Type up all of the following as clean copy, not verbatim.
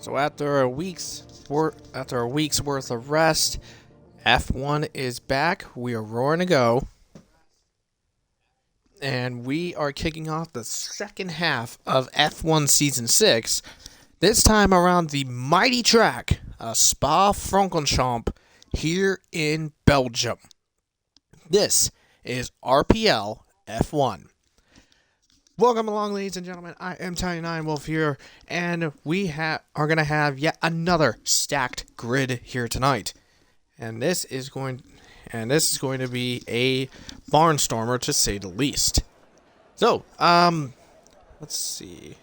So after a week's worth of rest, F1 is back. We are roaring to go. And we are kicking off the second half of F1 Season 6. This time around the mighty track of Spa-Francorchamps here in Belgium. This is RPL F1. Welcome along, ladies and gentlemen. I am Ironwolf here, and we are going to have yet another stacked grid here tonight. And this is going to be a barnstormer, to say the least. So, let's see.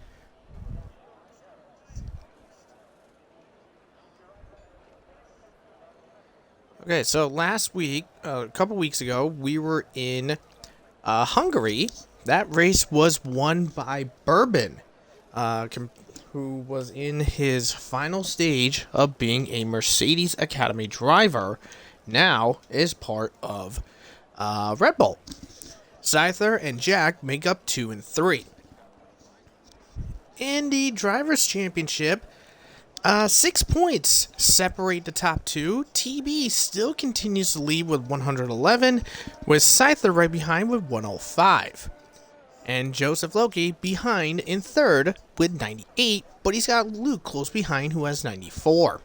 Okay, so last week, a couple weeks ago, we were in Hungary. That race was won by Bourbon, who was in his final stage of being a Mercedes Academy driver. Now is part of Red Bull. Scyther and Jack make up 2 and 3. In the Drivers' Championship, 6 points separate the top two. TB still continues to lead with 111, with Scyther right behind with 105. And Joseph Loki behind in third with 98, but he's got Luke close behind who has 94.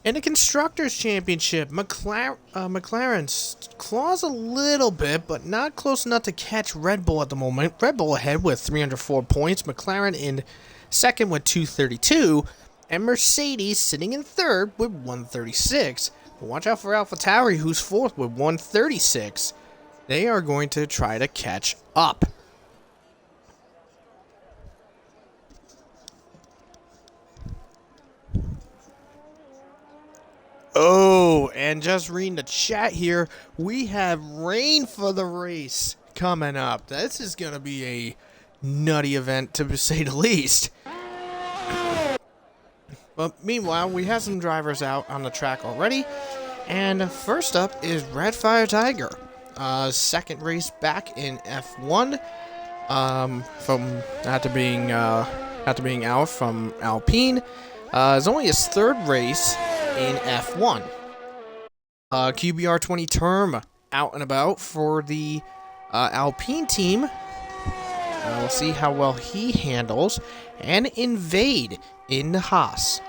In the Constructors' Championship, McLaren claws a little bit, but not close enough to catch Red Bull at the moment. Red Bull ahead with 304 points, McLaren in second with 232, and Mercedes sitting in third with 136. But watch out for AlphaTauri, who's fourth with 136. They are going to try to catch up. Oh, and just reading the chat here, we have rain for the race coming up. This is going to be a nutty event, to say the least. But meanwhile, we have some drivers out on the track already. And first up is Redfire Tiger. Second race back in F1, from after being out from Alpine. It's only his third race in F1. QBR 20 term out and about for the Alpine team. We'll see how well he handles. And Invade in the Haas.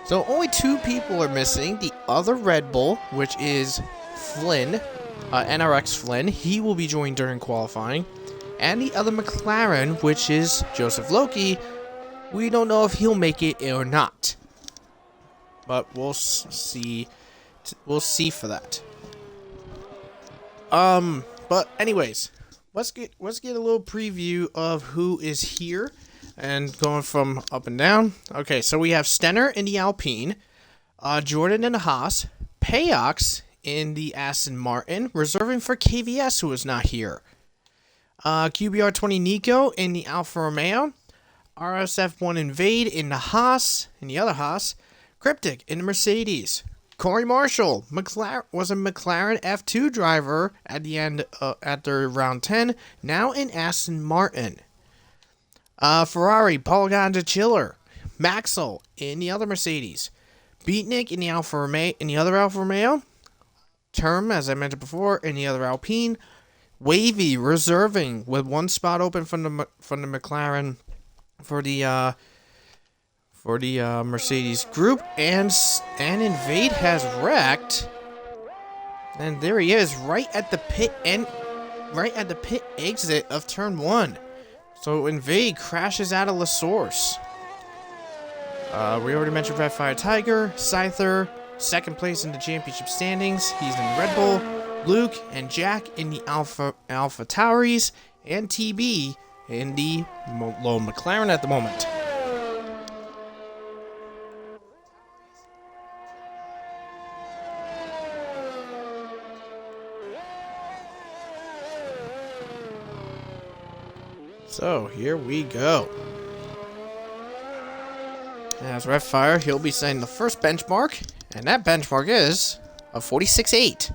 So only 2 people are missing. The other Red Bull, which is Flynn. NRX Flynn, he will be joined during qualifying. And the other McLaren, which is Joseph Loki, we don't know if he'll make it or not. But we'll see. We'll see for that. But anyways, let's get a little preview of who is here and going from up and down. Okay, so we have Stenner in the Alpine, Jordan in the Haas, Payox in the Aston Martin, reserving for KVS, who is not here. QBR 20 Nico in the Alfa Romeo, RSF1 Invade in the Haas, in the other Haas, Cryptic in the Mercedes. Corey Marshall was a McLaren F2 driver at the end after round 10, now in Aston Martin. Ferrari Paul Chiller, Maxwell in the other Mercedes, Beatnik in the other Alfa Romeo. Term, as I mentioned before, in the other Alpine. Wavy reserving with 1 spot open from the McLaren for the Mercedes group, and Invade has wrecked, and there he is right at the pit exit of turn 1. So Invade crashes out of La Source. We already mentioned Redfire Tiger, Scyther. Second place in the championship standings. He's in Red Bull. Luke and Jack in the AlphaTauris, and TB in the low McLaren at the moment. So here we go. As Redfire, he'll be setting the first benchmark. And that benchmark is a 46.8.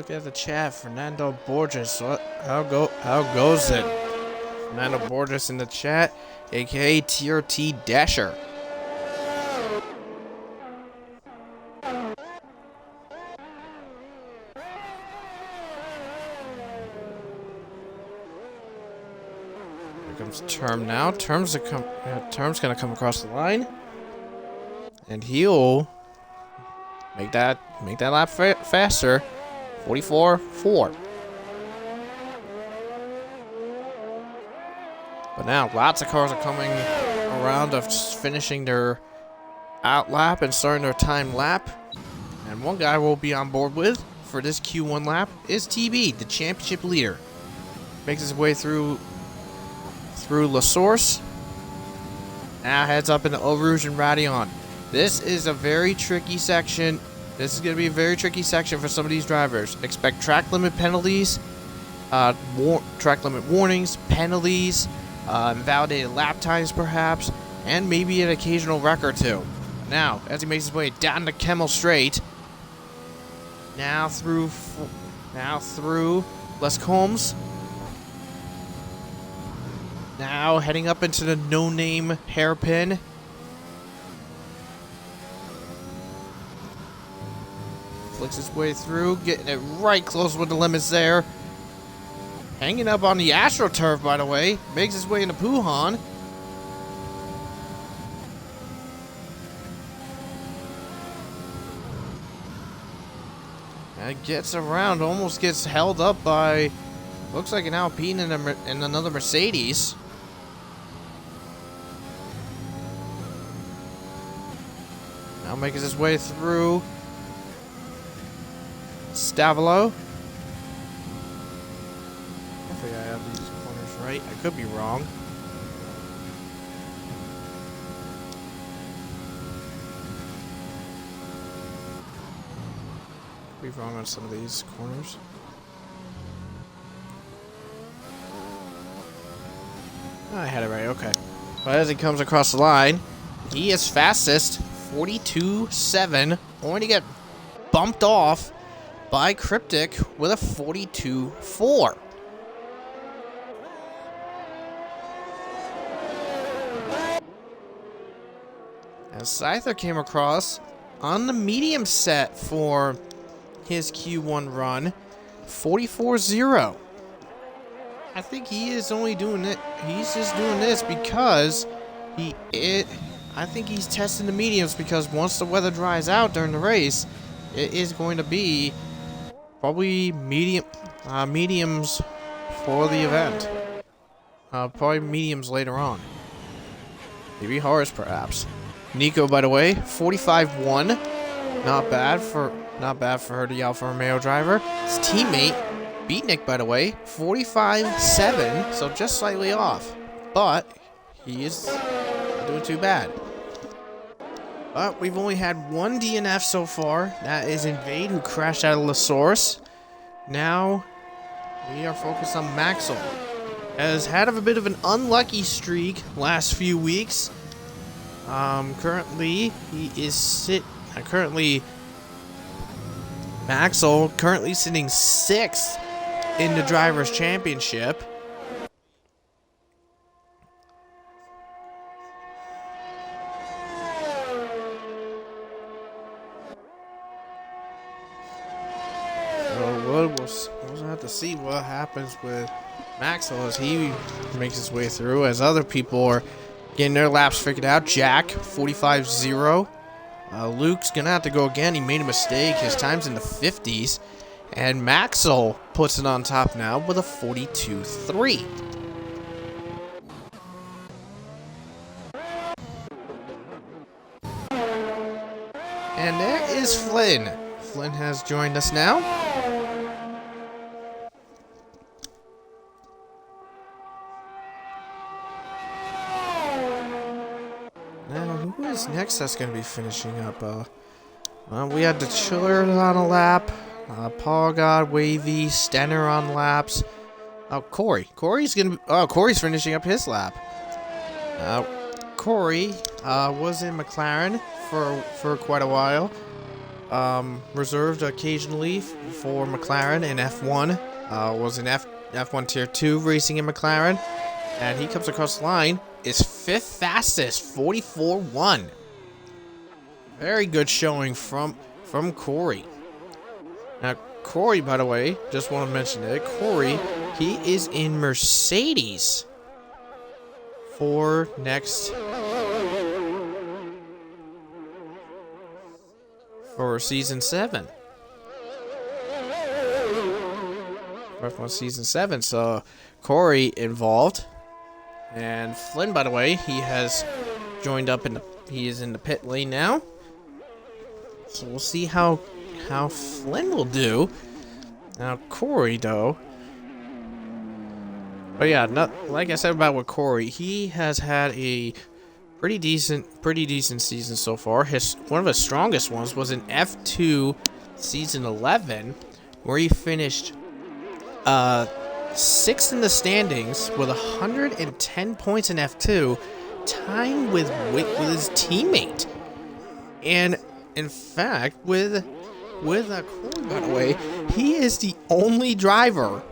look at the chat. Fernando Borges. How goes it? Fernando Borges in the chat, aka TRT Dasher. Here comes Term now. Term's gonna come across the line, and he'll make that lap faster. 44.4. But now lots of cars are coming around of finishing their out lap and starting their time lap. And one guy we'll be on board with for this Q1 lap is TB, the championship leader. Makes his way through La Source. Now heads up into Eau Rouge and Radion. This is a very tricky section. This is going to be a very tricky section for some of these drivers. Expect track limit penalties, track limit warnings, penalties, invalidated lap times perhaps, and maybe an occasional wreck or two. Now, as he makes his way down the Kemmel Straight, now through Les Combes, now heading up into the no-name hairpin. Flicks his way through, getting it right close with the limits there. Hanging up on the AstroTurf, by the way. Makes his way into Puhan. And gets around, almost gets held up by, looks like an Alpine and another Mercedes. Now making his way through Stavolo. Hopefully I have these corners right. I could be wrong. Could be wrong on some of these corners. Oh, I had it right, okay. But as he comes across the line, he is fastest, 42.7. Only to get bumped off by Cryptic with a 42.4. As Scyther came across on the medium set for his Q1 run, 44.0. I think he is only doing it. He's just doing this because I think he's testing the mediums because once the weather dries out during the race, it is going to be probably mediums for the event. Probably mediums later on. Maybe Horace, perhaps. Nico, by the way, 45.1. Not bad for her, the Alfa Romeo driver. His teammate, Beatnik, by the way, 45.7. So just slightly off, but he is not doing too bad. But we've only had one DNF so far. That is Invade, who crashed out of La Source. Now, we are focused on Maxwell. Has had a bit of an unlucky streak last few weeks. Currently, Maxwell currently sitting 6th in the Drivers' Championship. We'll have to see what happens with Maxwell as he makes his way through, as other people are getting their laps figured out. Jack, 45.0. Luke's gonna have to go again. He made a mistake. His time's in the 50s. And Maxwell puts it on top now with a 42.3. And there is Flynn. Flynn has joined us now. Now, who is next that's going to be finishing up? We had the Chiller on a lap. Paul God, Wavy, Stenner on laps. Corey. Corey's finishing up his lap. Corey was in McLaren for quite a while. reserved occasionally for McLaren in F1. Was in F1 Tier 2 racing in McLaren. And he comes across the line, is 5th fastest, 44.1. Very good showing from Corey. Now, Corey, by the way, just want to mention it. Corey, he is in Mercedes for season 7. For season 7, so Corey involved. And Flynn, by the way, he has joined up he is in the pit lane now. So we'll see how Flynn will do. Now Corey, though. But yeah, like I said about with Corey, he has had a pretty decent season so far. One of his strongest ones was in F2 season 11, where he finished 6th in the standings with 110 points in F2, tying with his teammate. And in fact, with Corey, by the way, he is the only driver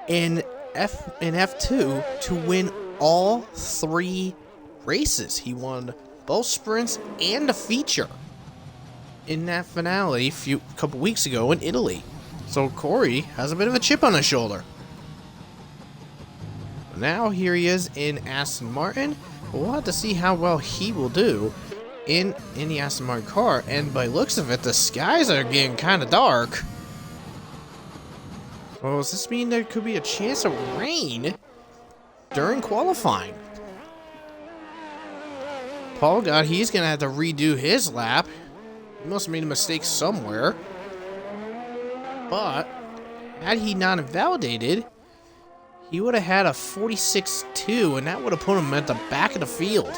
in F2 to win all 3 races. He won both sprints and the feature in that finale a couple weeks ago in Italy. So Corey has a bit of a chip on his shoulder. Now here he is in Aston Martin. We'll have to see how well he will do in the Aston Martin car. And by looks of it, the skies are getting kind of dark. Well, does this mean there could be a chance of rain during qualifying? Paul God, he's going to have to redo his lap. He must have made a mistake somewhere. But had he not invalidated, he would have had a 46.2, and that would have put him at the back of the field.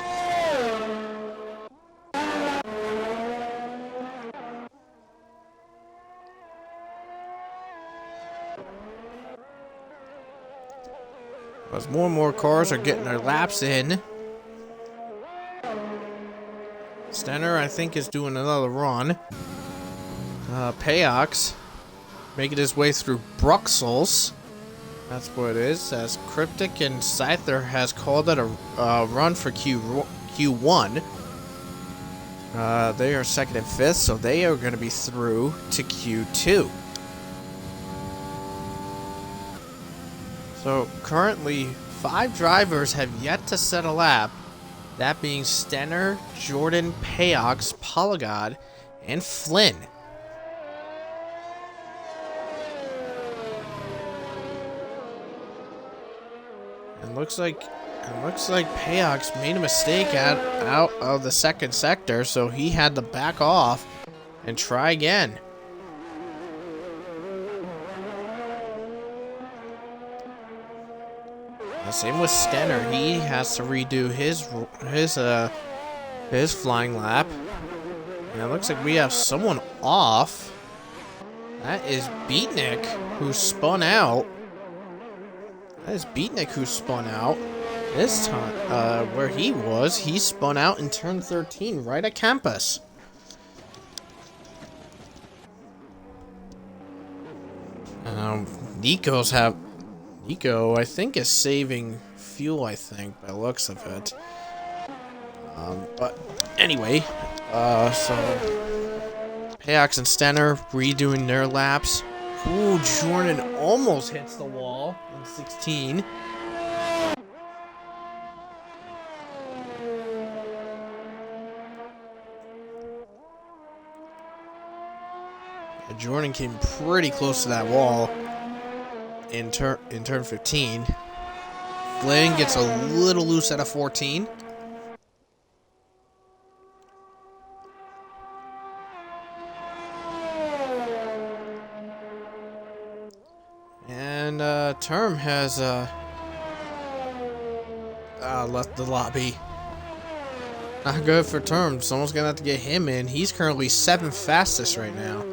As more and more cars are getting their laps in. Stenner, I think, is doing another run. Payox making his way through Bruxelles. That's what it is. As Cryptic and Scyther has called it a run for Q1. They are 2nd and 5th, so they are going to be through to Q2. So currently, 5 drivers have yet to set a lap. That being Stenner, Jordan, Payox, Polygod, and Flynn. And looks like Payox made a mistake out of the 2nd sector, so he had to back off and try again. Same with Stenner. He has to redo his flying lap. And it looks like we have someone off. That is Beatnik, who spun out. This time, where he spun out in turn 13, right at campus. Nico, I think, is saving fuel, by the looks of it. But anyway, so Payox and Stenner redoing their laps. Ooh, Jordan almost hits the wall in 16. Jordan came pretty close to that wall in turn 15. Flynn gets a little loose at a 14. And Term has left the lobby. Not good for Term. Someone's gonna have to get him in. He's currently 7th fastest right now.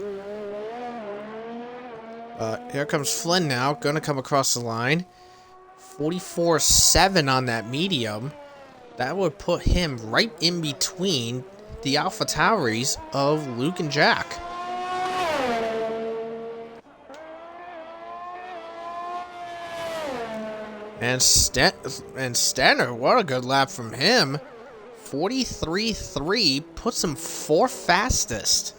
Here comes Flynn now, gonna come across the line. 44.7 on that medium. That would put him right in between the Alpha Tauris of Luke and Jack. And Stenner, what a good lap from him. 43.3 puts him 4th fastest.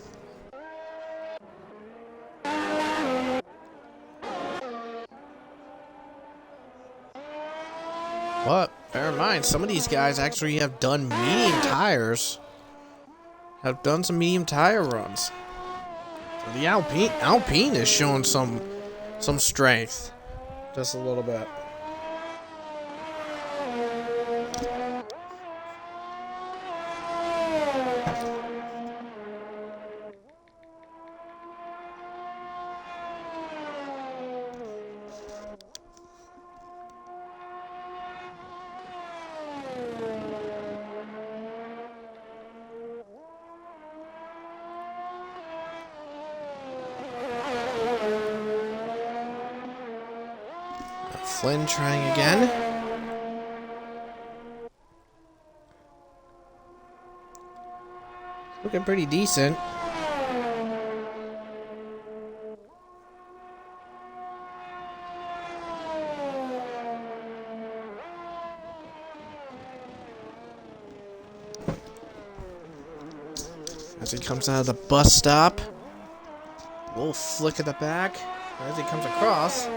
But bear in mind, some of these guys actually have done medium tires. Have done some medium tire runs. So the Alpine is showing some strength. Just a little bit. Flynn trying again. Looking pretty decent. As he comes out of the bus stop. A little flick at the back. As he comes across.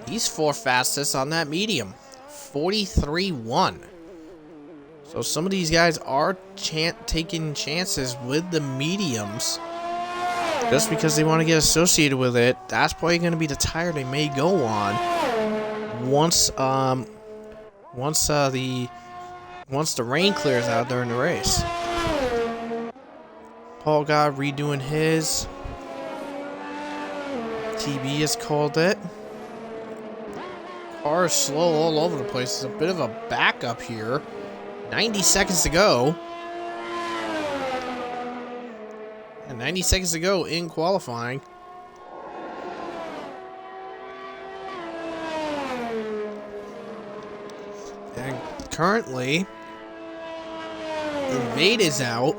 He's 4th fastest on that medium. 43.1. So some of these guys are taking chances with the mediums. Just because they want to get associated with it. That's probably going to be the tire they may go on. Once the rain clears out during the race. Paul God redoing his. TB has called it. Car is slow all over the place. It's a bit of a backup here. 90 seconds to go. And 90 seconds to go in qualifying. And currently, Invade is out.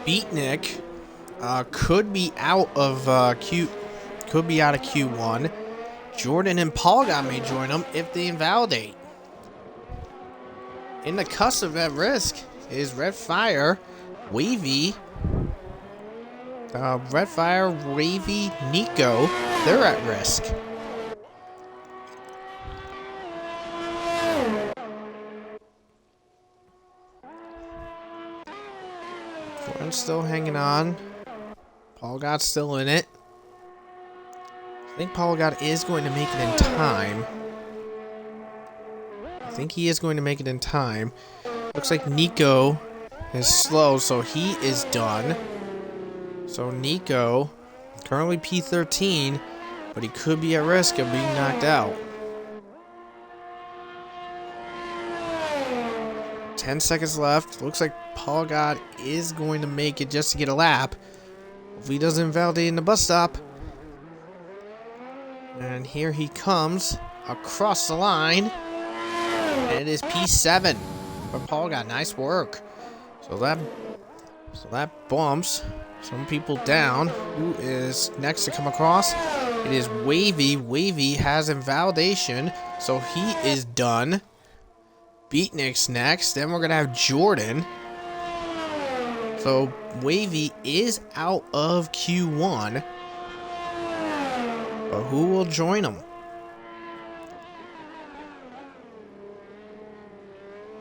Beatnik could be out of Q1. Jordan and Polgar may join them if they invalidate. In the cusp of that risk is Red Fire, Wavy, Nico. They're at risk. Jordan's still hanging on. Paul Gott's still in it. I think Paul Gott is going to make it in time. I think he is going to make it in time. Looks like Nico is slow, so he is done. So Nico, currently P13, but he could be at risk of being knocked out. 10 seconds left. Looks like Paul Gott is going to make it just to get a lap. If he doesn't invalidate in the bus stop. And here he comes across the line. And it is P7 for Paul Gott. Nice work. So that bumps some people down. Who is next to come across? It is Wavy. Wavy has invalidation, so he is done. Beatnik's next. Then we're going to have Jordan. So Wavy is out of Q1. But who will join him?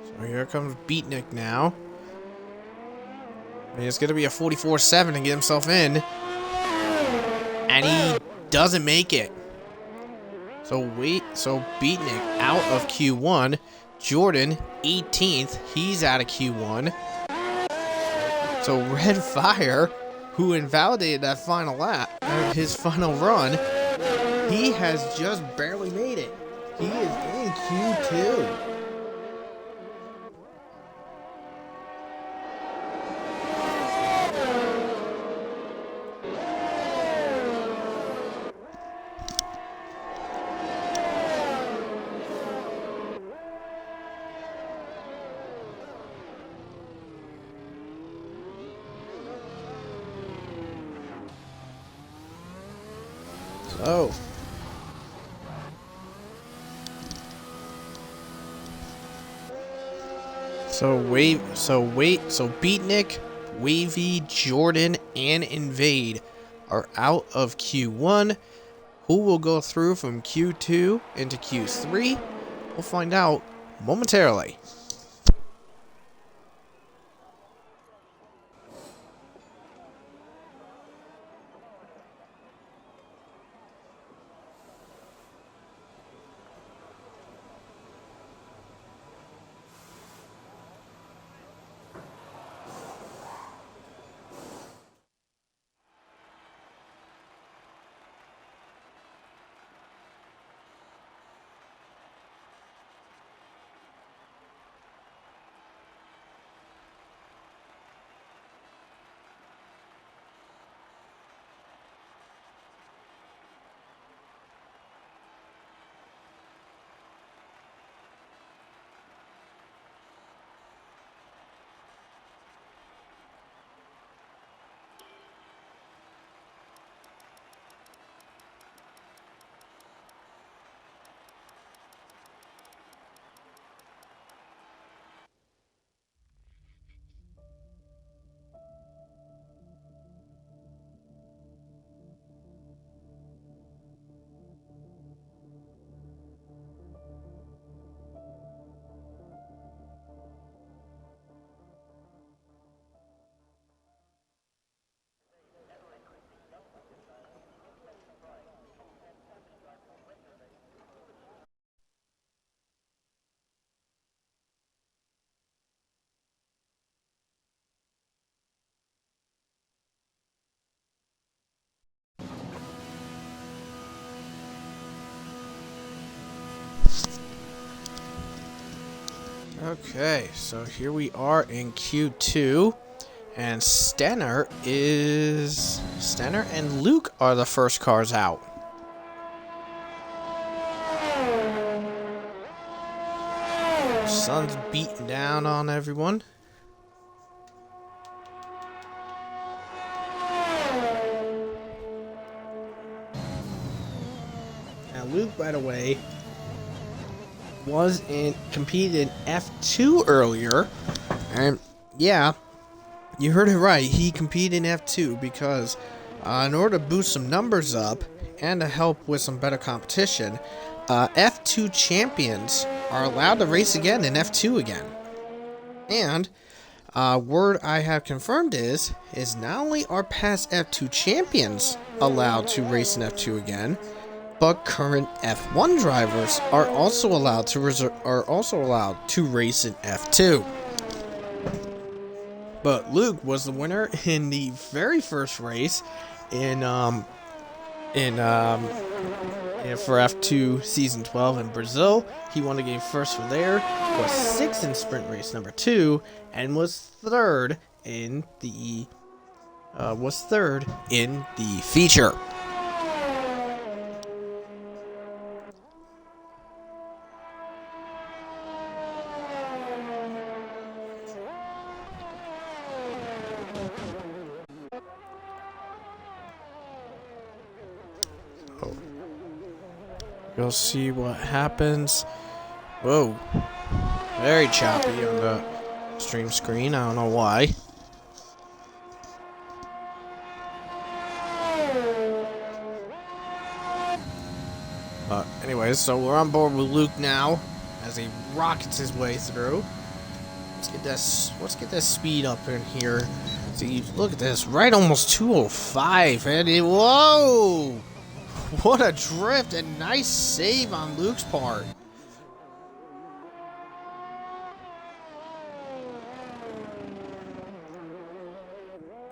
So here comes Beatnik now. And it's going to be a 44.7 to get himself in. And he doesn't make it. So Beatnik out of Q1. Jordan, 18th. He's out of Q1. So Red Fire, who invalidated that final lap, his final run, he has just barely made it. He is in Q2. So, So Beatnik, Wavy, Jordan, and Invade are out of Q1. Who will go through from Q2 into Q3? We'll find out momentarily. Okay, so here we are in Q2, and Stenner and Luke are the first cars out. Sun's beating down on everyone. Now Luke, by the way, competed in F2 earlier, and yeah, you heard it right. He competed in F2 because in order to boost some numbers up and to help with some better competition, F2 champions are allowed to race again in F2 again. And word I have confirmed is not only are past F2 champions allowed to race in F2 again, but current F1 drivers are also allowed to race in F2. But Luke was the winner in the very first race for F2 Season 12 in Brazil. He won the game first for there, was 6th in sprint race number 2, and was third in the feature. We'll see what happens. Whoa. Very choppy on the stream screen. I don't know why. Anyways, so we're on board with Luke now as he rockets his way through. Let's get this speed up in here. See, look at this. Right almost 205. And whoa! What a drift and nice save on Luke's part.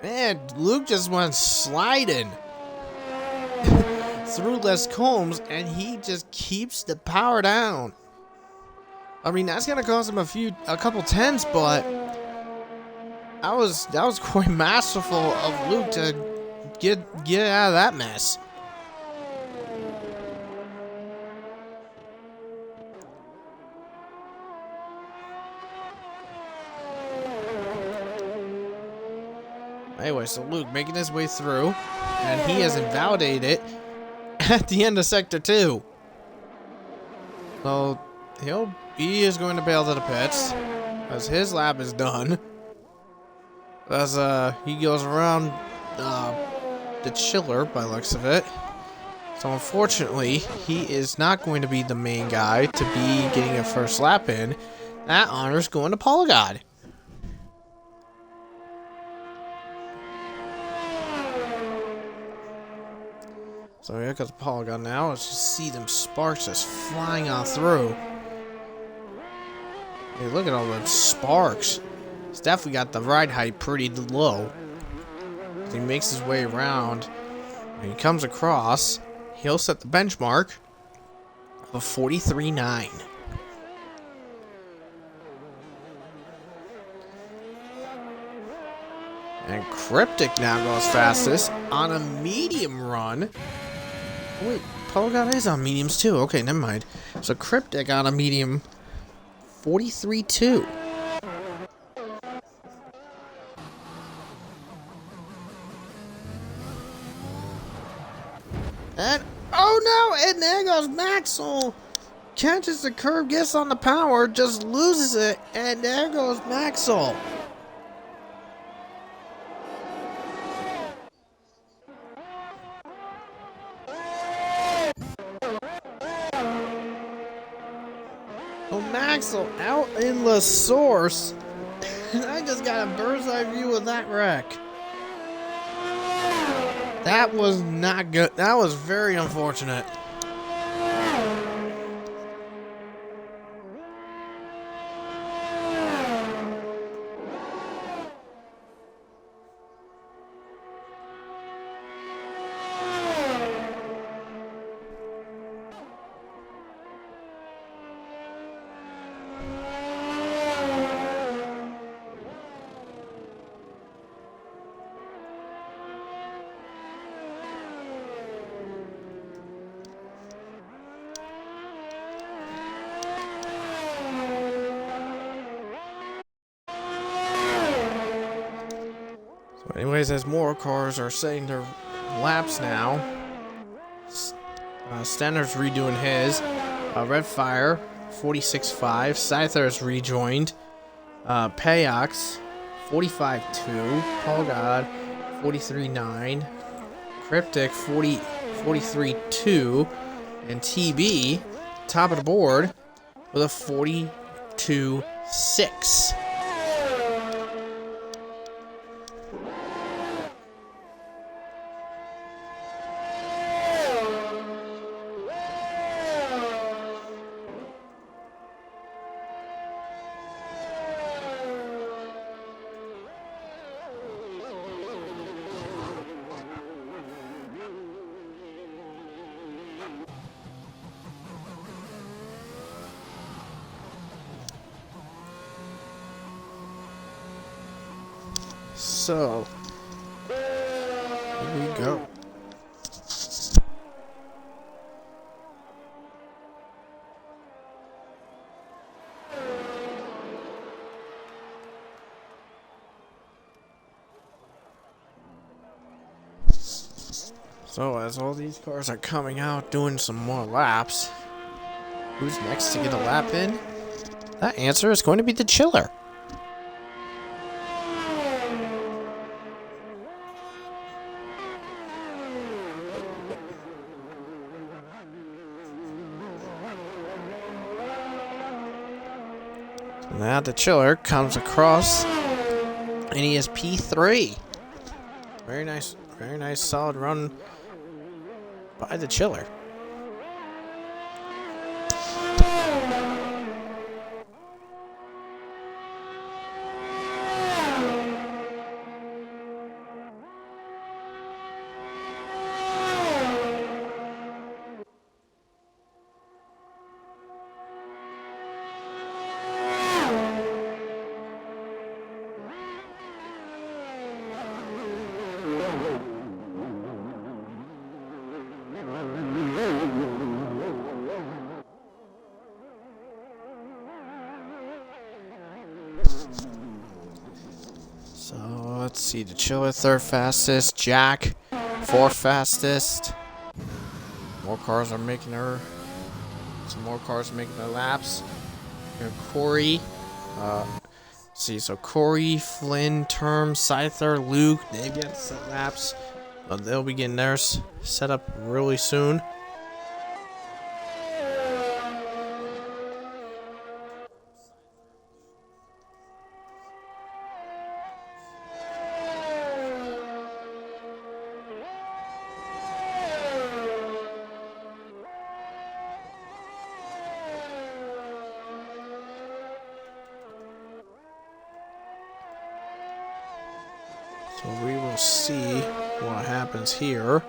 Man, Luke just went sliding through Les Combs, and he just keeps the power down. I mean, that's gonna cost him a couple tenths, but that was quite masterful of Luke to get out of that mess. Anyway, so Luke making his way through, and he has invalidated it at the end of Sector 2. So he is going to bail to the pits. as his lap is done. As he goes around the chiller by the looks of it. So unfortunately, he is not going to be the main guy to be getting a first lap in. That honor's going to Polygod. So here comes Polygon now. Let's just see them sparks just flying on through. Hey, look at all them sparks. He's definitely got the ride height pretty low. As he makes his way around, and he comes across, he'll set the benchmark of 43.9. And Cryptic now goes fastest on a medium run. Wait, Polygon is on mediums too. Okay, never mind. So Cryptic on a medium, 43.2. And oh no! And there goes Maxwell. Catches the curve, gets on the power, just loses it, and there goes Maxwell. Maxwell out in the source. I just got a bird's eye view of that wreck. That was not good. That was very unfortunate. So anyways, as more cars are setting their laps now, Stenner's redoing his. Redfire, 46.5. Scyther's rejoined. Payox, 45.2. Polygod, 43.9. Cryptic, 43.2. And TB, top of the board, with a 42.6. So, here we go. So, as all these cars are coming out doing some more laps, who's next to get a lap in? That answer is going to be the Chiller. Now the Chiller comes across, and he is P3. Very nice solid run by the Chiller. So let's see, the Chiller third fastest, Jack fourth fastest. More cars are making their laps. Here, Corey, See, so Corey, Flynn, Term, Scyther, Luke, they've got set laps. They'll be getting theirs set up really soon. So we will see what happens here.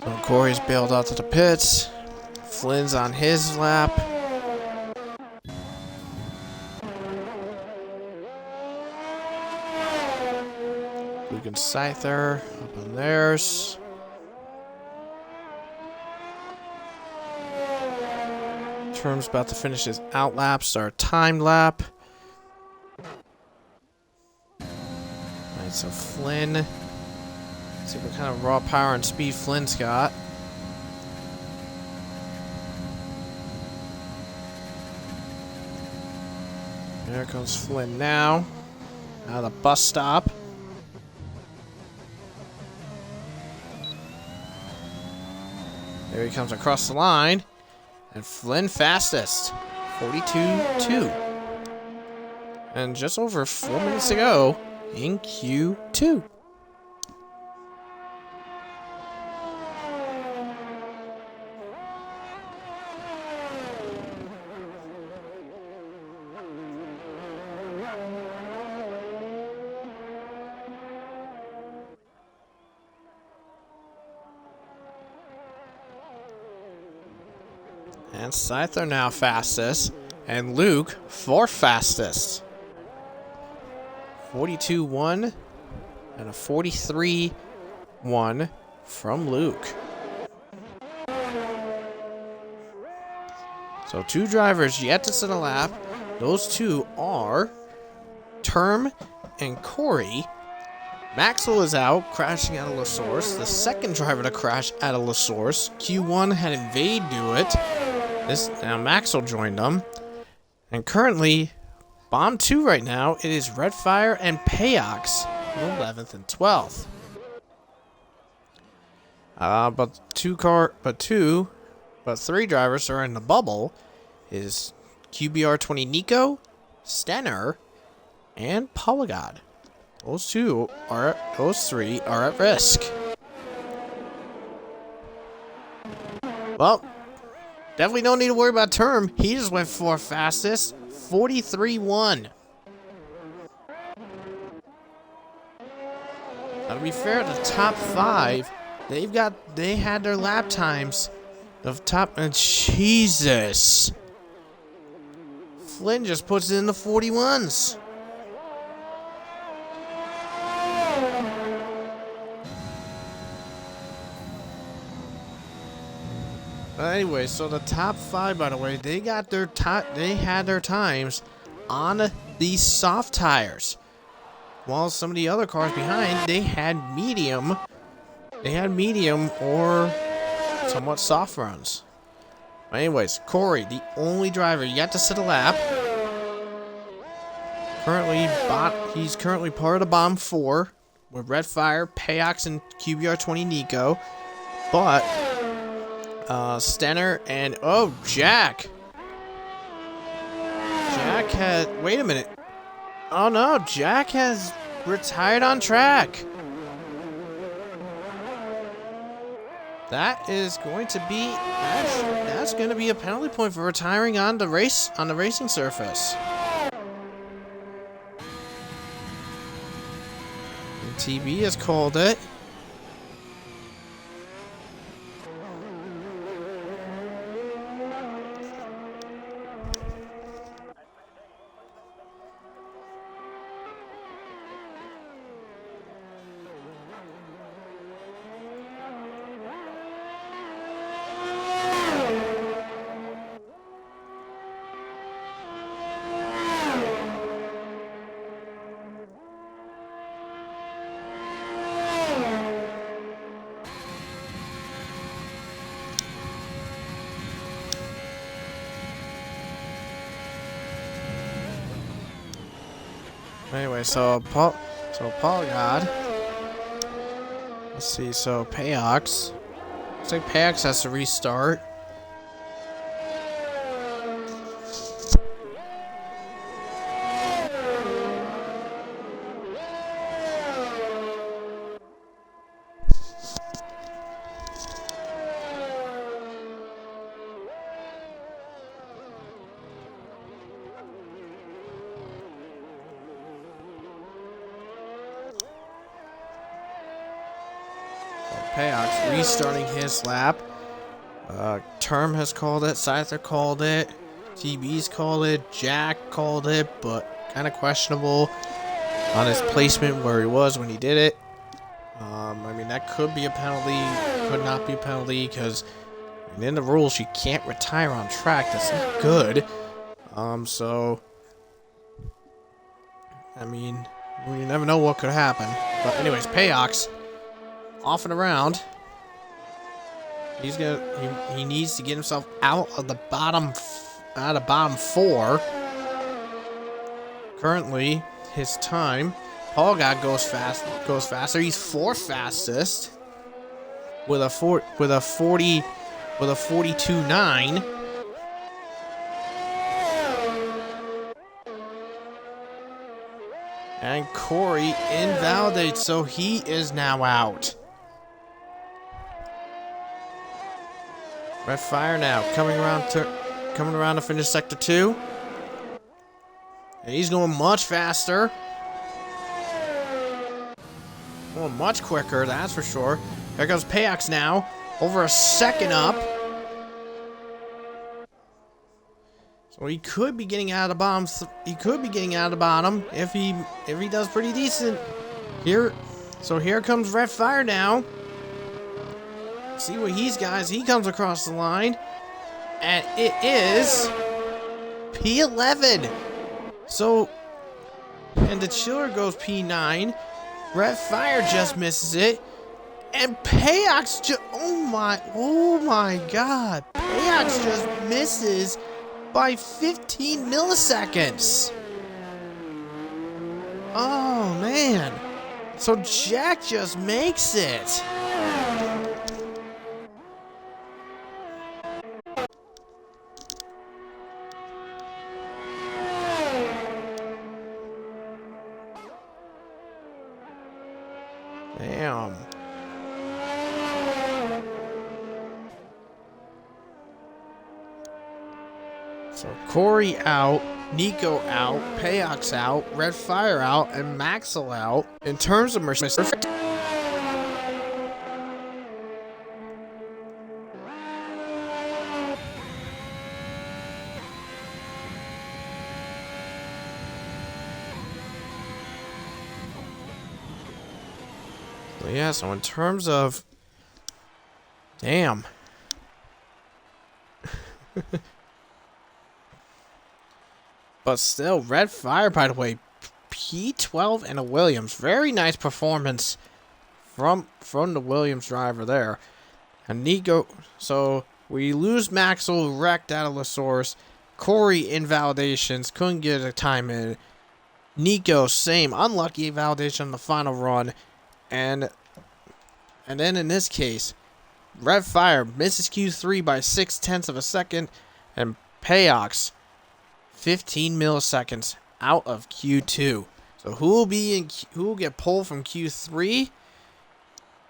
So Corey's bailed out to the pits. Flynn's on his lap. Luke and Scyther up on theirs. Term's about to finish his out lap, start time lap. Alright, so Flynn. Let's see what kind of raw power and speed Flynn's got. There comes Flynn now. Out of the bus stop. There he comes across the line. And Flynn fastest. 42.2. And just over 4 minutes to go in Q2. And Scyther now fastest. And Luke, fourth fastest. 42.1 and a 43.1 from Luke. So 2 drivers yet to set a lap. Those 2 are Term and Corey. Maxwell is out, crashing out of La Source. The second driver to crash out of La Source. Q1 had Invade do it. Now Maxwell joined them. And currently, Bomb 2 right now, it is Redfire and Payox, 11th and 12th. But 3 drivers are in the bubble. Is QBR20 Nico, Stenner, and Polygod. Those 3 are at risk. Well, definitely don't need to worry about Term. He just went 4th fastest. 43.1. Now, to be fair, the top 5, they had their lap times. The top, and Jesus. Flynn just puts it in the 41s. But anyway, so the top 5, by the way, they had their times on these soft tires. While some of the other cars behind, they had medium or somewhat soft runs. But anyways, Corey, the only driver yet to set a lap. He's currently part of the Bomb 4 with Redfire, Payox, and QBR20 Nico. But Stenner and Jack. Wait a minute. Oh no, Jack has retired on track. That is going to be that's going to be a penalty point for retiring on the racing surface. And TB has called it. Anyway, so Paul God. Let's see, so Payox. Looks like Payox has to restart. Payox restarting his lap. Term has called it, Scyther called it, TB's called it, Jack called it, but kind of questionable on his placement where he was when he did it. I mean, that could be a penalty, could not be a penalty, because in the rules, you can't retire on track. That's not good. So, I mean, you never know what could happen. But anyways, Payox, off and around. He needs to get himself out of the bottom four. Currently, his time, Paul God goes faster. He's fourth fastest with a 42.9. And Corey invalidates, so he is now out. Red Fire now coming around to finish sector 2. And he's going much faster. Going much quicker, that's for sure. There goes Payox now, over a second up. So he could be getting out of the bottom. He could be getting out of the bottom if he does pretty decent here. So here comes Red Fire now. See what he's got as he comes across the line. And it is P11. So, and the Chiller goes P9. Red Fire just misses it. And Payox just, oh my god. Payox just misses by 15 milliseconds. Oh, man. So Jack just makes it. Damn. So Corey out, Nico out, Payox out, Red Fire out, and Maxwell out. In terms of Mercedes, yeah, so in terms of, damn. But still, Red Fire, by the way, P12 and a Williams. Very nice performance from the Williams driver there. And Nico, so we lose Maxwell, wrecked out of the source. Corey, invalidations, couldn't get a time in. Nico, same, unlucky invalidation on the final run. And then in this case, Red Fire misses Q3 by 0.6 of a second, and Payox 15 milliseconds out of Q2. So who will get pulled from Q3?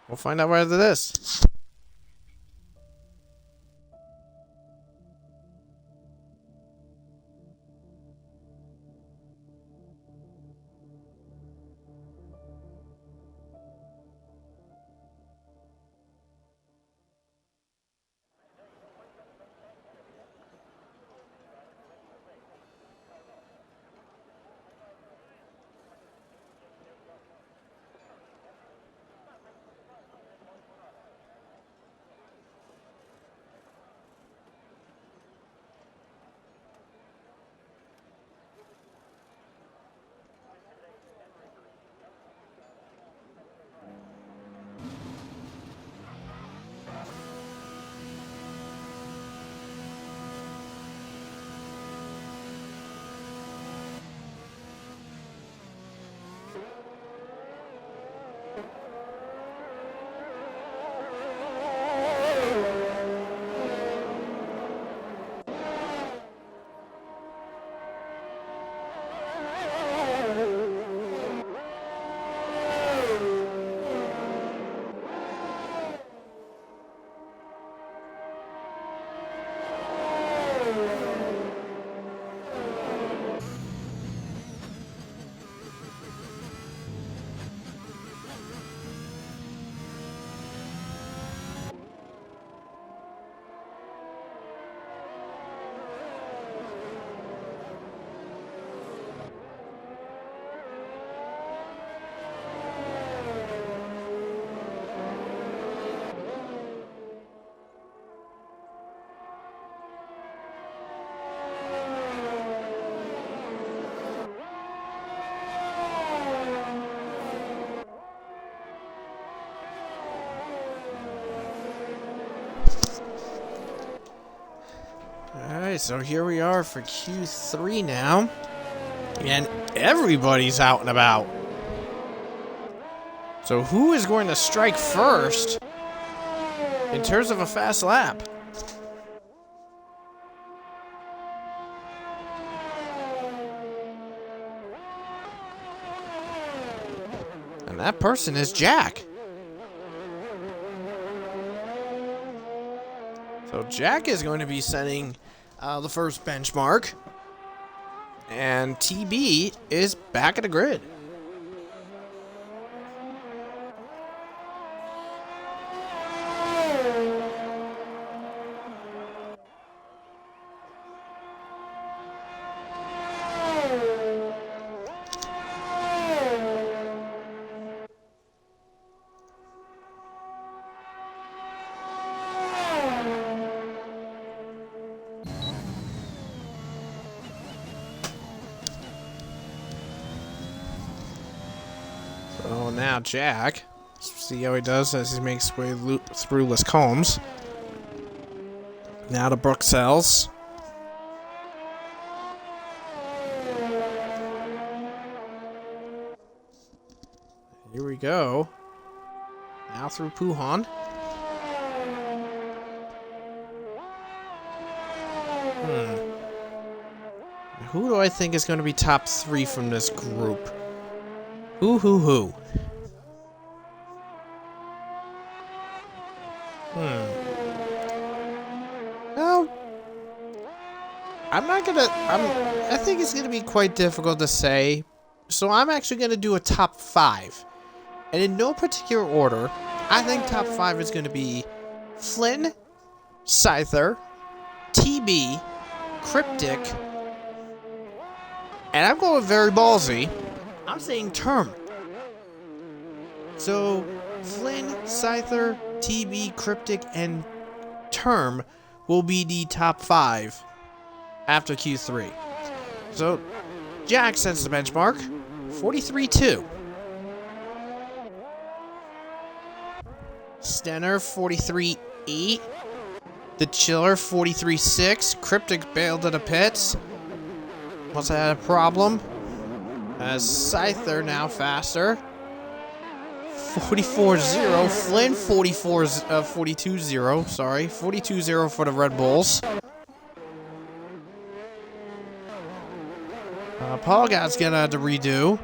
We'll find out right after this. Alright, so here we are for Q3 now. And everybody's out and about. So who is going to strike first in terms of a fast lap? And that person is Jack. So Jack is going to be setting the first benchmark. And TB is back at the grid. So now Jack, see how he does as he makes his way through Liscombs. Now to Bruxelles. Here we go. Now through Puhan. Who do I think is going to be top 3 from this group? Who? Well, I think it's gonna be quite difficult to say. So I'm actually gonna do a top 5. And in no particular order, I think top 5 is gonna be Flynn, Scyther, TB, Cryptic, and I'm going very ballsy. I'm saying Term. So, Flynn, Scyther, TB, Cryptic, and Term will be the top 5 after Q3. So, Jack sets the benchmark, 43.2. Stenner, 43.8. The Chiller, 43.6. Cryptic bailed to the pits. Must have had a problem. As Scyther now faster. 44.0. Flynn 42.0. Sorry. 42.0 for the Red Bulls. Paul God's gonna have to redo.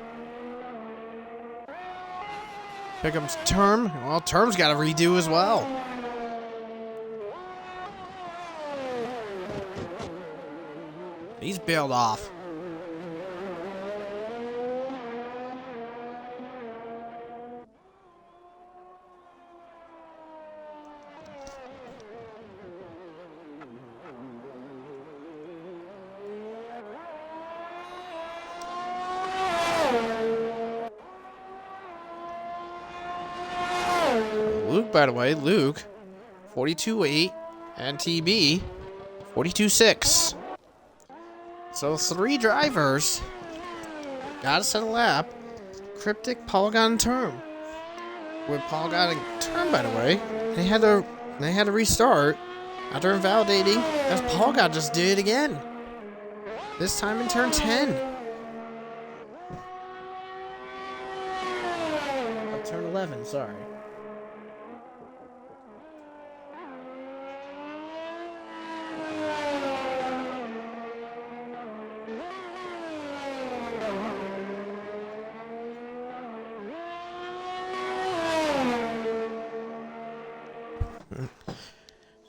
Here comes Term. Well, Term's got to redo as well. He's bailed off. Luke, by the way, Luke, 42.8, and TB, 42.6. So 3 drivers got to set a lap. Cryptic, Polygon, and Term. With Polygon and Term, by the way, they had to restart after invalidating, as Polygon just did it again. This time in turn 10. Turn 11, sorry.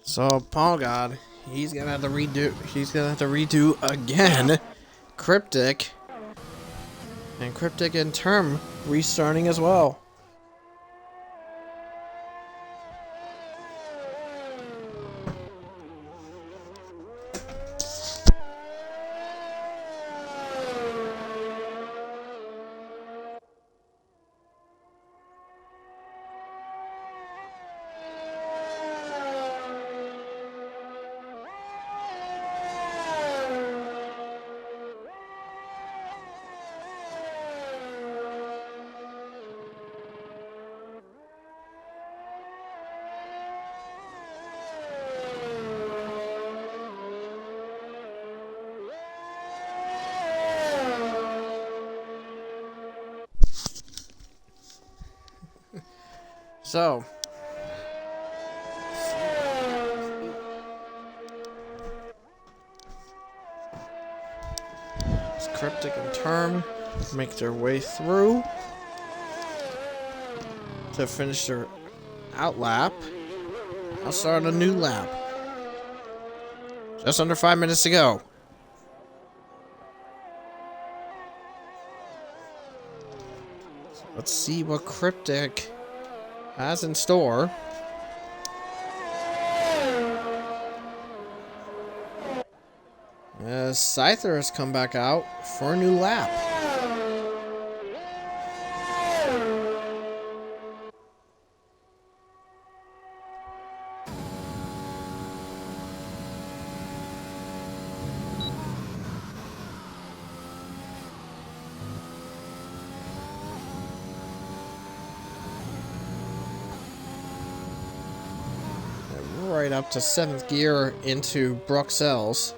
So Paul God, he's gonna have to redo again. Cryptic and Term restarting as well. So, Cryptic and Term make their way through to finish their out lap. I'll start a new lap. Just under 5 minutes to go. So let's see what Cryptic has in store. As Scyther has come back out for a new lap. Right up to 7th gear into Bruxelles.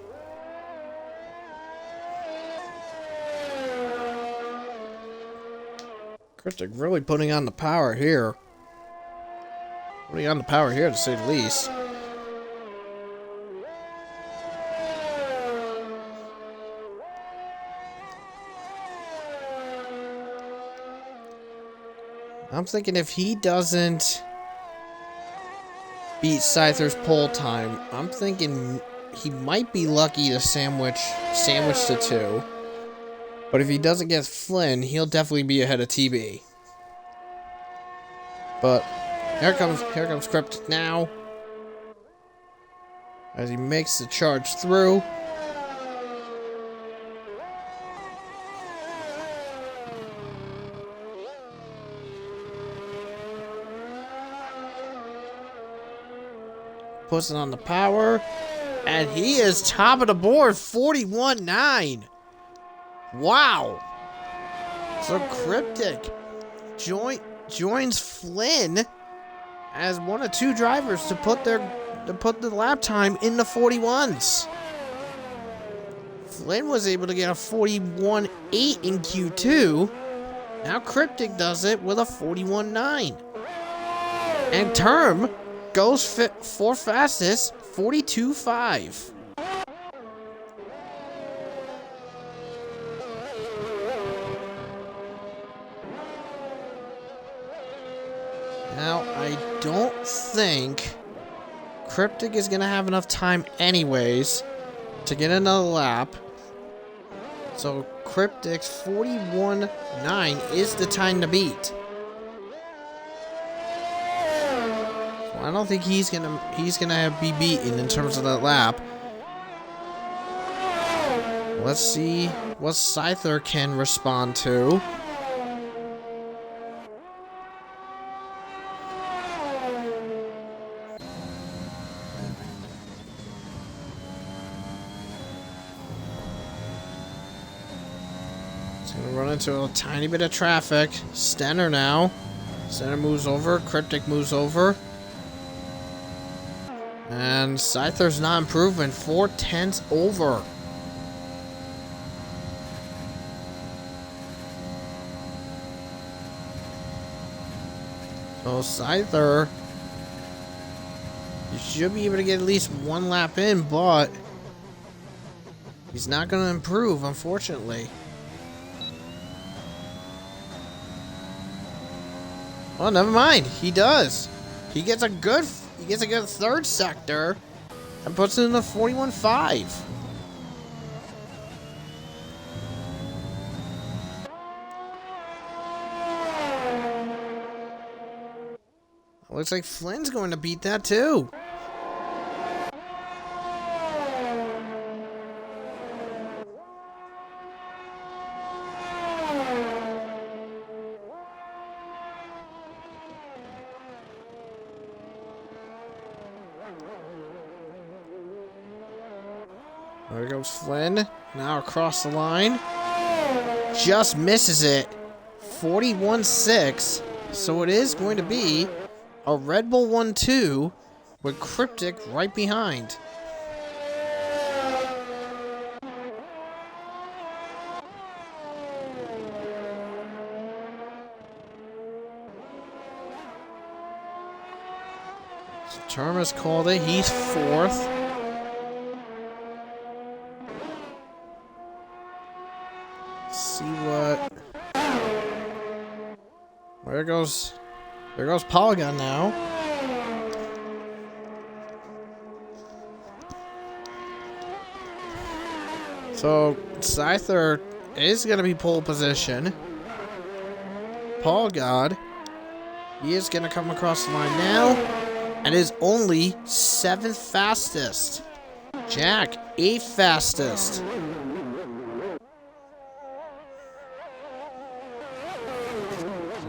Cryptic really putting on the power here. Putting on the power here, to say the least. I'm thinking if he doesn't beat Scyther's pole time, I'm thinking he might be lucky to sandwich the two. But if he doesn't get Flynn, he'll definitely be ahead of TB. But here comes Cryptic now. As he makes the charge through. Puts it on the power. And he is top of the board, 41.9. Wow. So Cryptic joins Flynn as one of two drivers to put the lap time in the 41s. Flynn was able to get a 41.8 in Q2. Now Cryptic does it with a 41.9. And Term goes for fastest, 42.5. Now, I don't think Cryptic is going to have enough time anyways to get another lap. So, Cryptic's 41.9 is the time to beat. So I don't think he's gonna be beaten in terms of that lap. Let's see what Scyther can respond to. Run into a tiny bit of traffic. Stenner now. Stenner moves over. Cryptic moves over. And Scyther's not improving. 4/10 over. So Scyther, you should be able to get at least one lap in, but he's not going to improve, unfortunately. Well, never mind. He does. He gets a good third sector and puts it in the 41.5. Looks like Flynn's going to beat that too. There goes Flynn. Now across the line. Just misses it. 41.6. So it is going to be a Red Bull 1-2 with Cryptic right behind. Terminus called it. He's fourth. Let's see what. There goes Polygon now. So Scyther is going to be pole position. Polygon, he is going to come across the line now, and is only 7th fastest. Jack, 8th fastest.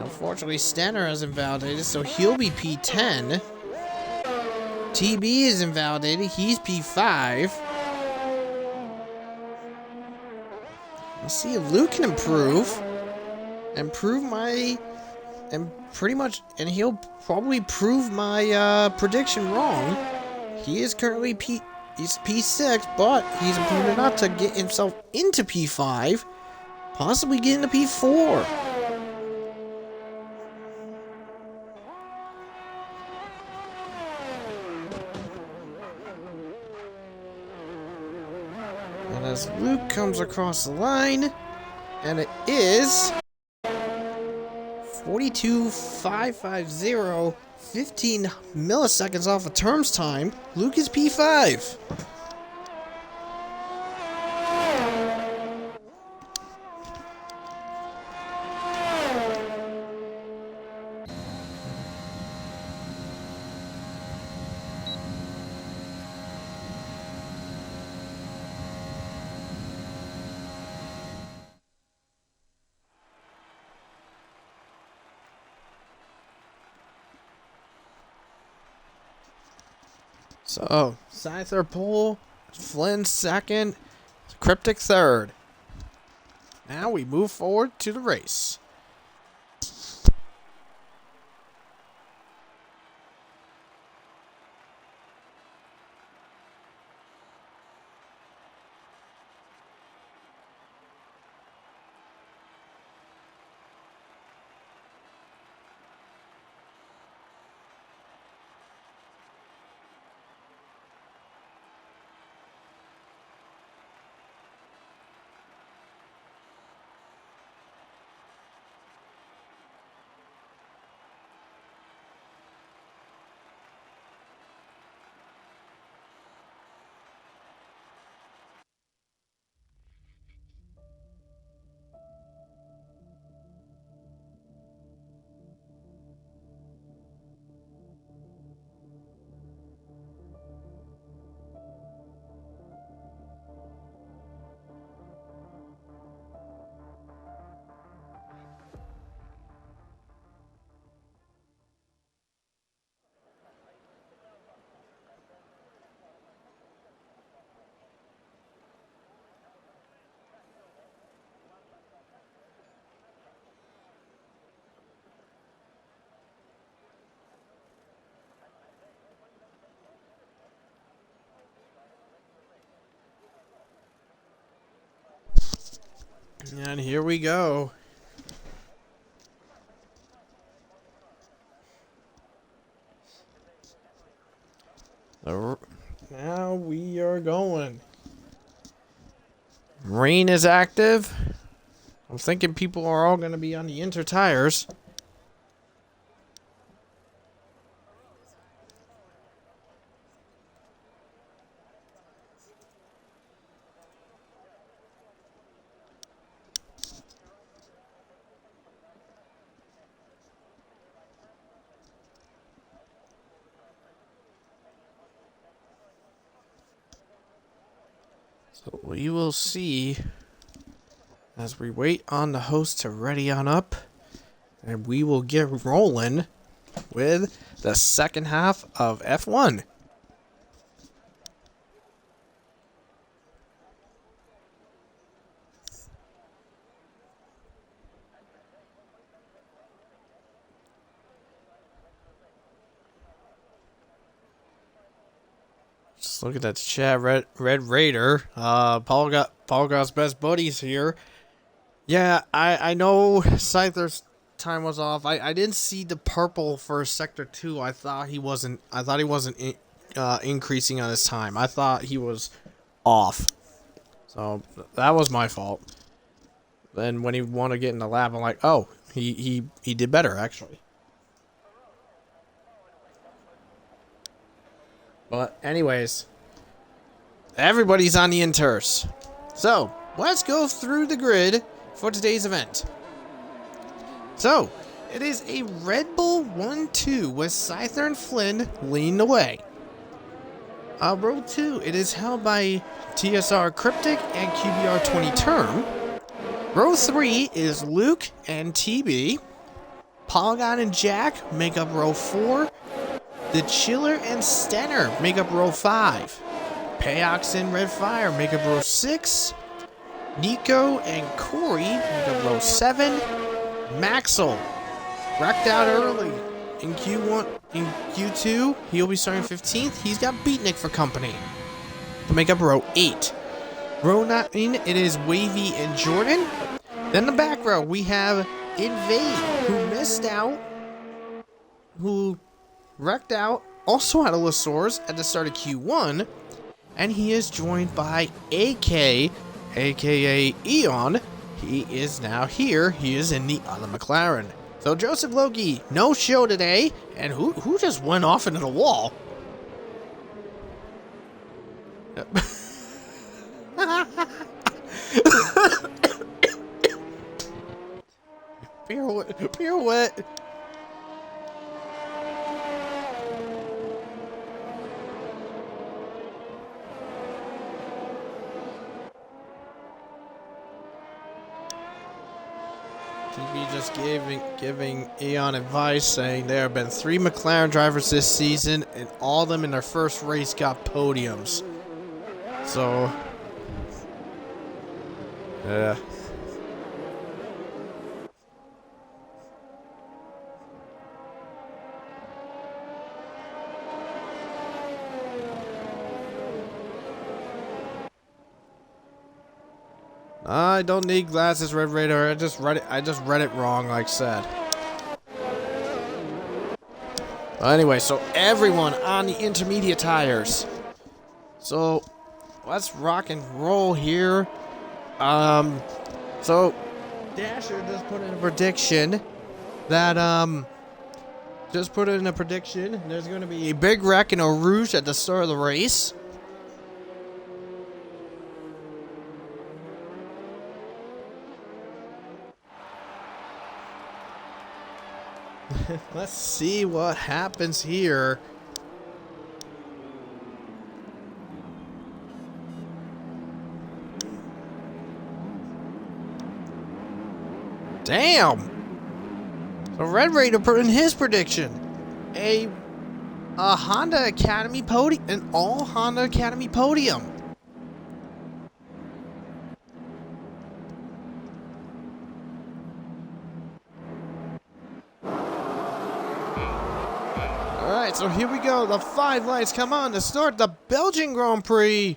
Unfortunately, Stenner is invalidated, so he'll be P10. TB is invalidated, he's P5. Let's see if Luke can improve. He'll probably prove my prediction wrong. He is currently he's P6, but he's improved enough to get himself into P5, possibly get into P4. And as Luke comes across the line, and it is 42.550, 15 milliseconds off of terms time. Luke is P5. So, Scyther pole, Flynn second, Cryptic third. Now we move forward to the race. And here we go. Now we are going. Rain is active. I'm thinking people are all going to be on the inter tires. So we will see as we wait on the host to ready on up, and we will get rolling with the second half of F1. Just look at that chat, Red Raider. Paul God's best buddies here. Yeah, I know Scyther's time was off. I didn't see the purple for sector 2. I thought he wasn't increasing on his time. I thought he was off. So that was my fault. Then when he wanted to get in the lab, I'm like, oh, he did better actually. But anyways, everybody's on the inters. So let's go through the grid for today's event. So it is a Red Bull 1-2 with Scyther and Flynn leading the way. Row 2, it is held by TSR Cryptic and QBR 20 Term. Row 3 is Luke and TB. Polygon and Jack make up row 4. The Chiller and Stenner make up row 5. Payox and Red Fire make up row 6. Nico and Corey make up row 7. Maxwell wrecked out early in Q1. In Q2, he'll be starting 15th. He's got Beatnik for company to make up row 8. Row 9, it is Wavy and Jordan. Then the back row, we have Invade, who missed out, who wrecked out, also out of Lasource at the start of Q1. And he is joined by AK, aka Eon. He is now here. He is in the other McLaren. So Joseph Loki, no show today. And who just went off into the wall? Pirouette. TV just giving Eon advice, saying there have been 3 McLaren drivers this season, and all of them in their first race got podiums. So, yeah. I don't need glasses, Red Raider. I just read it wrong, like I said. Well, anyway, so everyone on the intermediate tires. So let's rock and roll here. So Dasher just put in a prediction that there's going to be a big wreck in Eau Rouge at the start of the race. Let's see what happens here. Damn! So Red Raider put in his prediction. A Honda Academy podium, an all Honda Academy podium. Alright, so here we go. The 5 lights come on to start the Belgian Grand Prix.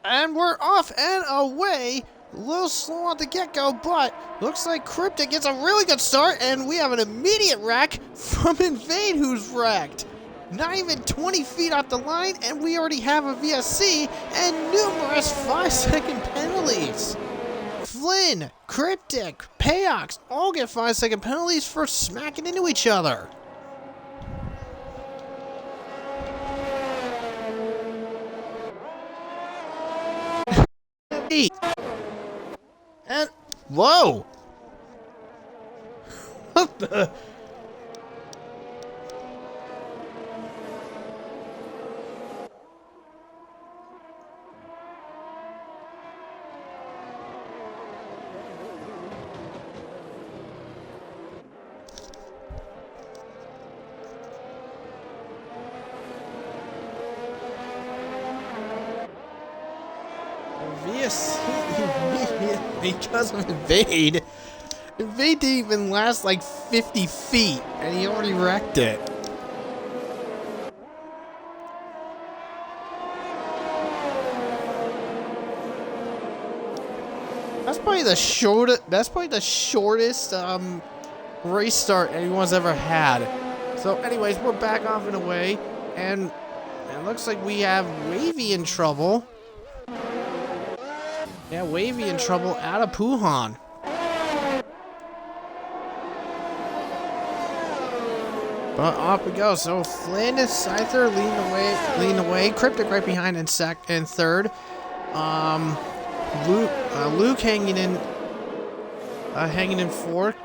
And we're off and away. A little slow at the get-go, but looks like Cryptic gets a really good start, and we have an immediate wreck from Invade, who's wrecked. Not even 20 feet off the line, and we already have a VSC and numerous 5-second penalties. Flynn, Cryptic, Payox all get 5-second penalties for smacking into each other. And whoa! What the? Because of Invade. Invade didn't even last like 50 feet, and he already wrecked it. That's probably the shortest. That's probably the shortest race start anyone's ever had. So, anyways, we're back off and away, and it looks like we have Wavy in trouble. Yeah, Wavy in trouble out of Puhan. But off we go. So Flynn and Scyther leading away. Cryptic right behind in third. Luke hanging in fourth.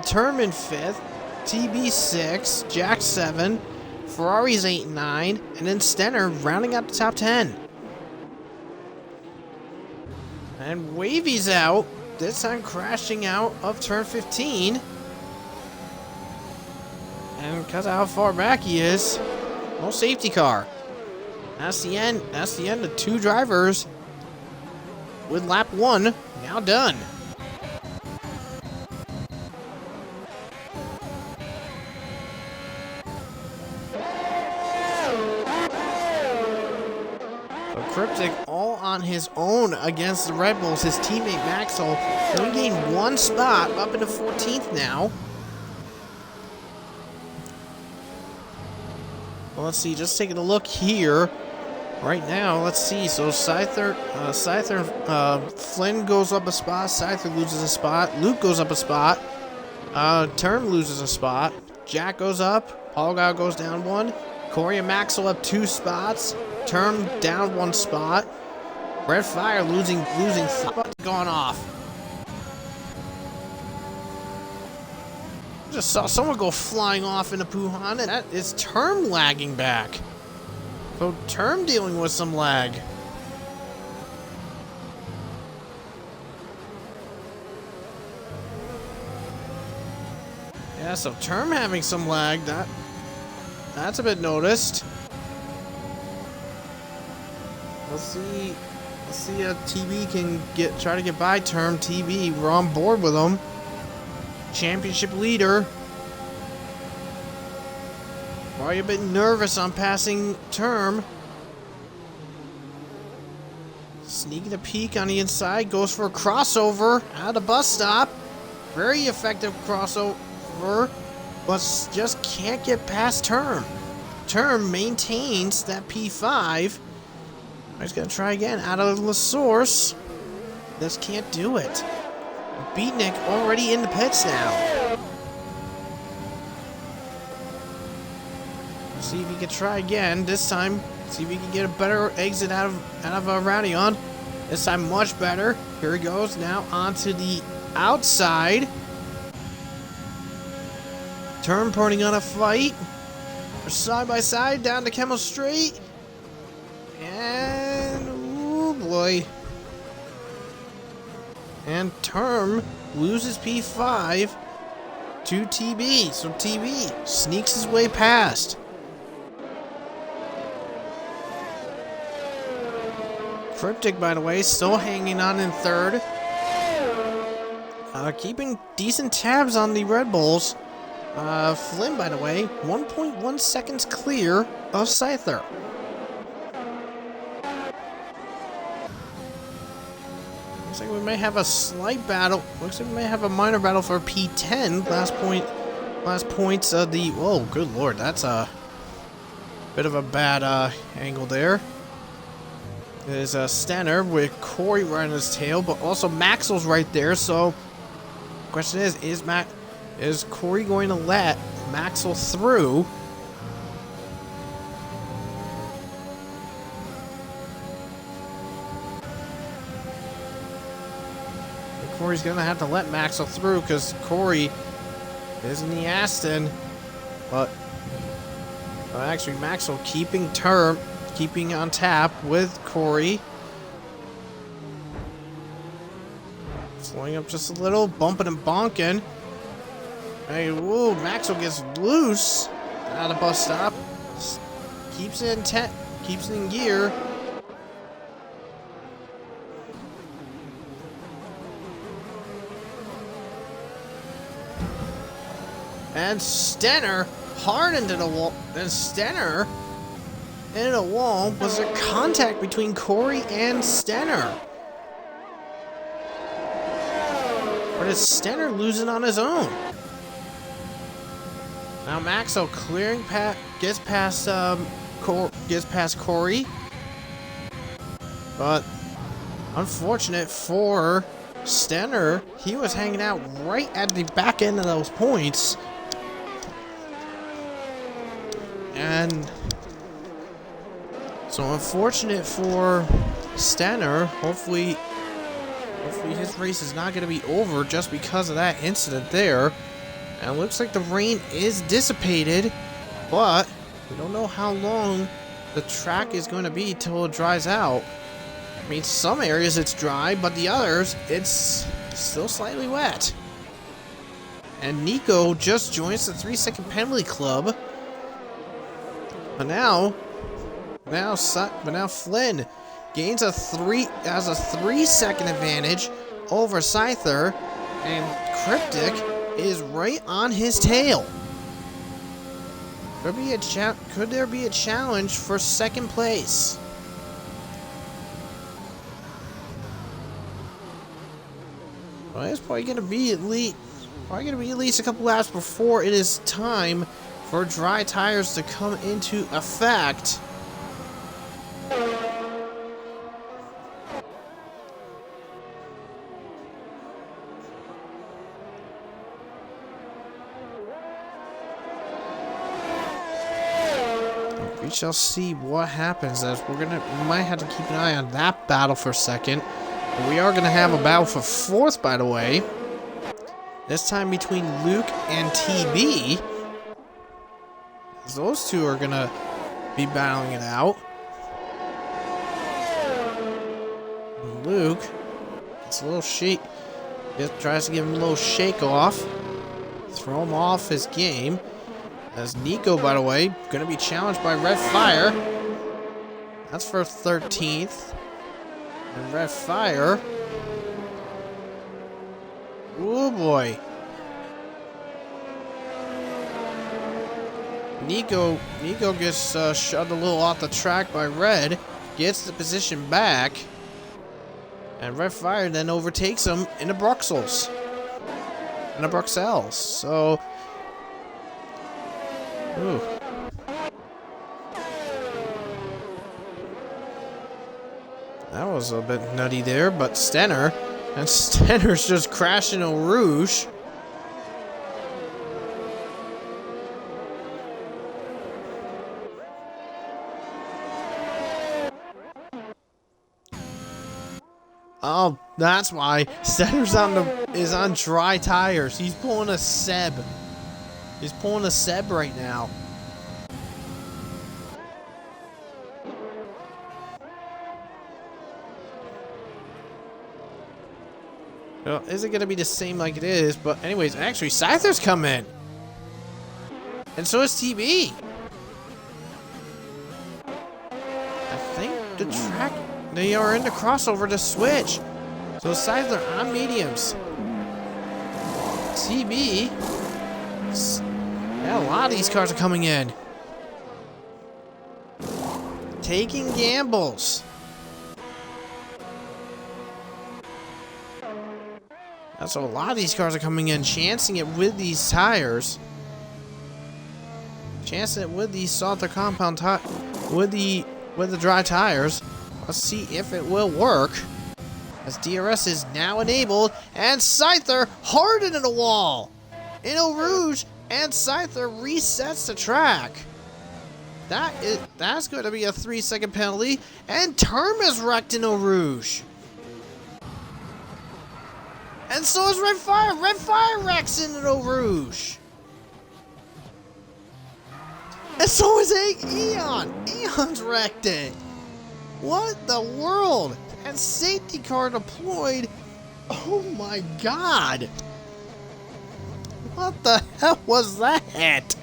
Term in fifth. TB 6. Jack 7. Ferrari's 8 and 9. And then Stenner rounding out the top 10. And Wavy's out. This time crashing out of turn 15. And because of how far back he is, no safety car. That's the end. That's the end of 2 drivers with lap 1 now done. So Cryptic all on his own against the Red Bulls. His teammate Maxwell only gained 1 spot up into 14th now. Well, let's see, just taking a look here. Right now, let's see. So Scyther, Flynn goes up a spot. Scyther loses a spot. Luke goes up a spot. Term loses a spot. Jack goes up. Paul Guy goes down 1. Corey and Maxwell up 2 spots. Term down 1 spot. Red Fire losing spots gone off. Just saw someone go flying off into Puhan, and that is Term lagging back. So Term dealing with some lag. Yeah, so Term having some lag. That's a bit noticed. Let's see if TB can try to get by Term. TB, we're on board with him. Championship leader. Probably a bit nervous on passing Term. Sneaking a peek on the inside. Goes for a crossover at a bus stop. Very effective crossover. But just can't get past Term. Term maintains that P5. He's going to try again. Out of the source. Just can't do it. Beatnik already in the pits now. See if he can try again. This time, see if he can get a better exit out of Radion. This time, much better. Here he goes now onto the outside. Term putting on a fight. Side by side down to Camel Straight. And oh boy. And Term loses P5 to TB. So TB sneaks his way past. Cryptic, by the way, still hanging on in third. Keeping decent tabs on the Red Bulls. Flynn, by the way, 1.1 seconds clear of Scyther. Looks like we may have a slight battle. Looks like we may have a minor battle for P10. Last points of the... Whoa, good lord. That's a bit of a bad angle there. There's Stenner with Corey right on his tail, but also Maxwell's right there. So, the question is Corey going to let Maxwell through? Corey's gonna have to let Maxwell through because Corey is in the Aston, but actually Maxwell keeping on tap with Corey. Slowing up just a little, bumping and bonking. Hey, whoa, Maxwell gets loose out of bus stop. Keeps it in gear. And Stenner hard into the wall. And Stenner into the wall. Was there contact between Corey and Stenner? is Stenner losing on his own? Now Maxo clearing gets past Corey, but unfortunate for Stenner, he was hanging out right at the back end of those points, and so unfortunate for Stenner. Hopefully his race is not going to be over just because of that incident there. And it looks like the rain is dissipated, but we don't know how long the track is going to be till it dries out. I mean, some areas it's dry, but the others, it's still slightly wet. And Nico just joins the 3-second penalty club. But now Flynn gains a 3-second advantage over Scyther, and Cryptic is right on his tail. Could there be a challenge for second place? Well, it's probably gonna be at least a couple laps before it is time for dry tires to come into effect. We shall see what happens, as we might have to keep an eye on that battle for second. But we are gonna have a battle for fourth, by the way. This time between Luke and TB. As those two are gonna be battling it out. Luke gets a little shake. Just tries to give him a little shake off. Throw him off his game. As Nico, by the way, going to be challenged by Red Fire. That's for 13th. And Red Fire. Oh boy. Nico gets shoved a little off the track by Red. Gets the position back. And Red Fire then overtakes him in the Bruxelles. So... Ooh. That was a bit nutty there, but Stenner's just crashing Eau Rouge. Oh, that's why Stenner's is on dry tires. He's pulling a Seb. He's pulling a Seb right now. Well, is it going to be the same like it is? But anyways, actually, Scyther's come in. And so is TB. I think the track, they are in the crossover to switch. So Scyther on mediums. TB. Yeah, a lot of these cars are coming in. Taking gambles. That's a lot of these cars are coming in, chancing it with these tires. Chancing it with these softer compound tires, with the dry tires. Let's see if it will work. As DRS is now enabled, and Scyther hard into the wall. In Eau Rouge, and Scyther resets the track. That's going to be a 3-second penalty, and Term is wrecked in Eau Rouge. And so is Red Fire. Red Fire wrecks in Eau Rouge. And so is Eon. Eon's wrecked it. What the world? And safety car deployed. Oh my god. What the hell was that?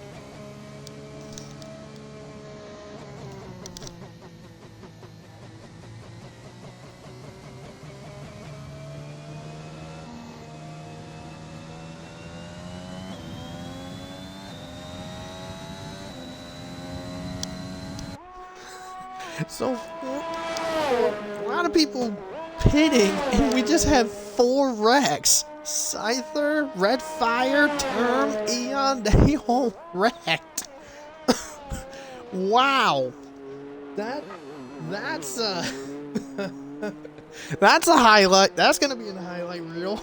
So, a lot of people pitting, and we just have 4 wrecks. Scyther, Red Fire, Term, Eon, they all wrecked. Wow. That's that's a highlight. That's gonna be in the highlight reel.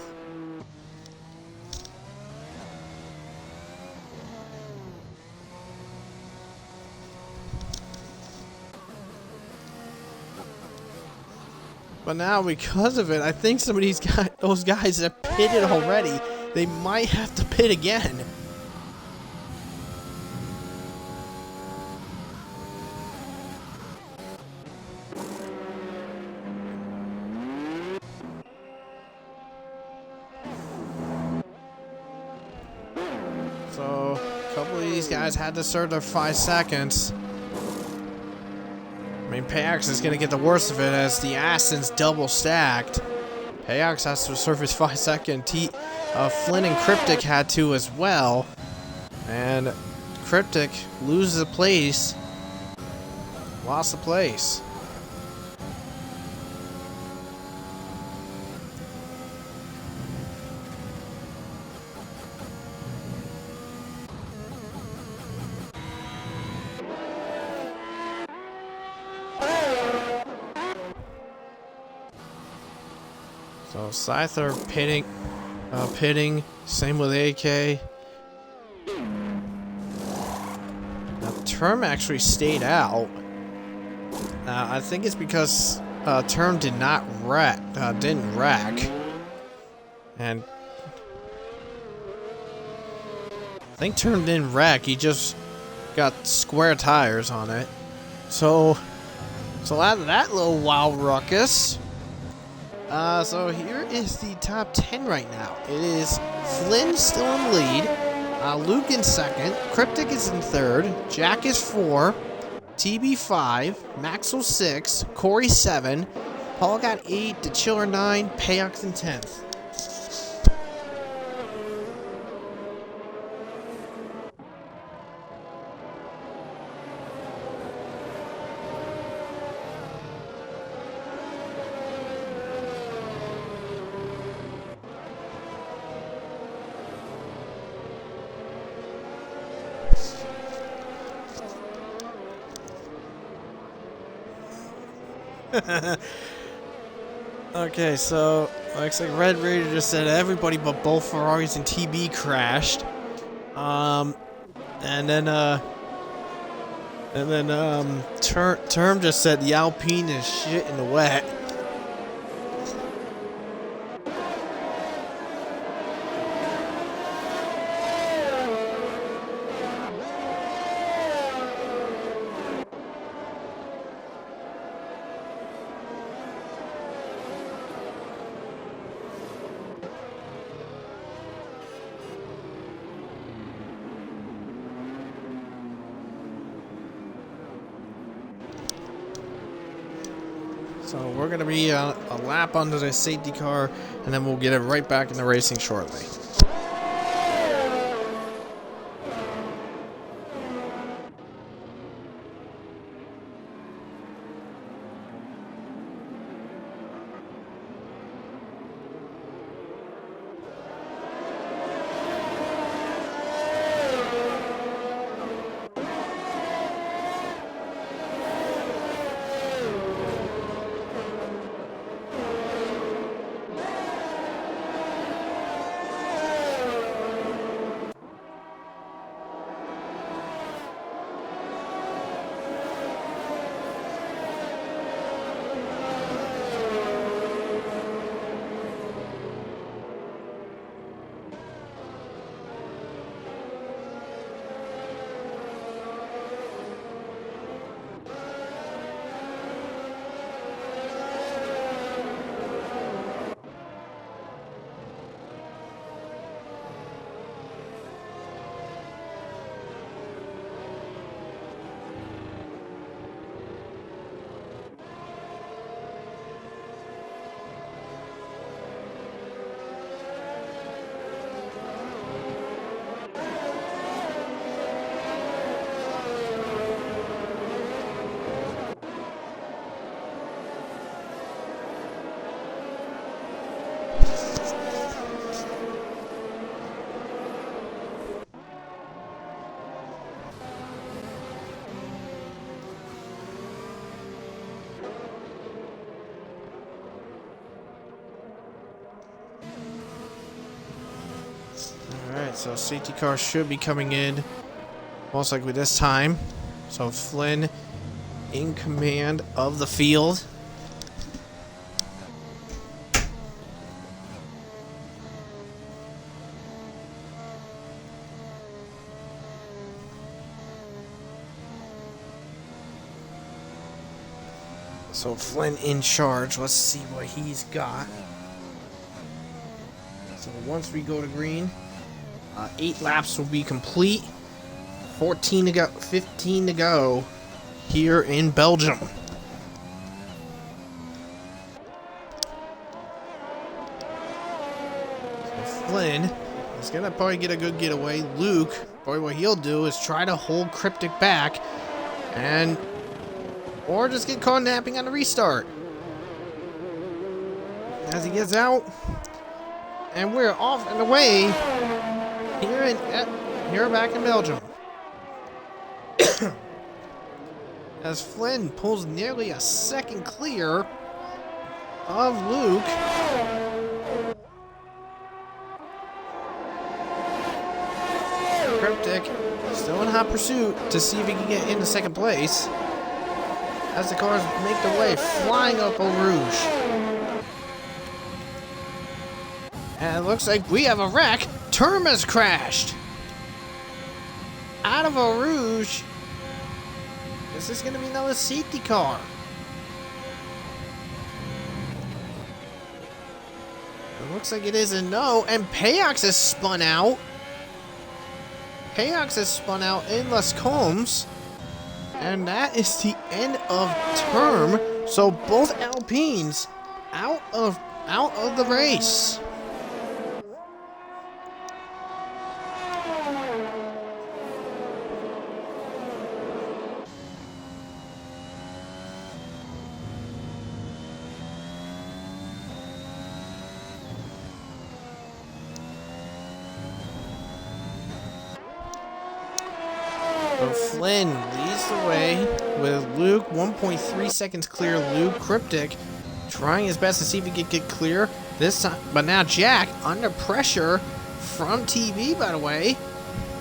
But now, because of it, I think some of those guys that pitted already, they might have to pit again. So, a couple of these guys had to serve their 5 seconds. I mean, Payax is going to get the worst of it as the Aston's double stacked. Payax has to serve his 5 second. Flynn and Cryptic had to as well. And Cryptic loses a place. Lost the place. So Scyther pitting, same with AK. Now Term actually stayed out. I think it's because Term didn't wreck, and I think Term didn't wreck. He just got square tires on it. So out of that little wild ruckus. So here is the top 10 right now. It is Flynn still in the lead, Luke in second, Cryptic is in third, Jack is 4, TB 5, Maxwell 6, Corey 7, Paul got 8, The Chiller 9, Payox in 10th. Okay, so looks like Red Raider just said everybody but both Ferraris and TB crashed. And then Term just said the Alpine is shit in the wet. So we're going to be a lap under the safety car, and then we'll get it right back in the racing shortly. Alright, so safety car should be coming in most likely this time. So Flynn in command of the field. So Flynn in charge. Let's see what he's got. So once we go to green, 8 laps will be complete. 14 to go, 15 to go here in Belgium. So Flynn is gonna probably get a good getaway. Luke, probably what he'll do is try to hold Cryptic back, or just get caught napping on the restart. As he gets out, and we're off and away here back in Belgium. As Flynn pulls nearly a second clear of Luke. Cryptic still in hot pursuit to see if he can get into second place, as the cars make their way flying up Eau Rouge. And it looks like we have a wreck. Term has crashed. Out of Eau Rouge. Is this going to be another safety car? It looks like it is a no. And Payox has spun out. Payox has spun out in Les Combes. And that is the end of term. So both Alpines out of the race. So Flynn leads the way with Luke, 1.3 seconds clear. Luke, Cryptic trying his best to see if he can get clear this time. But now Jack under pressure from TB, by the way.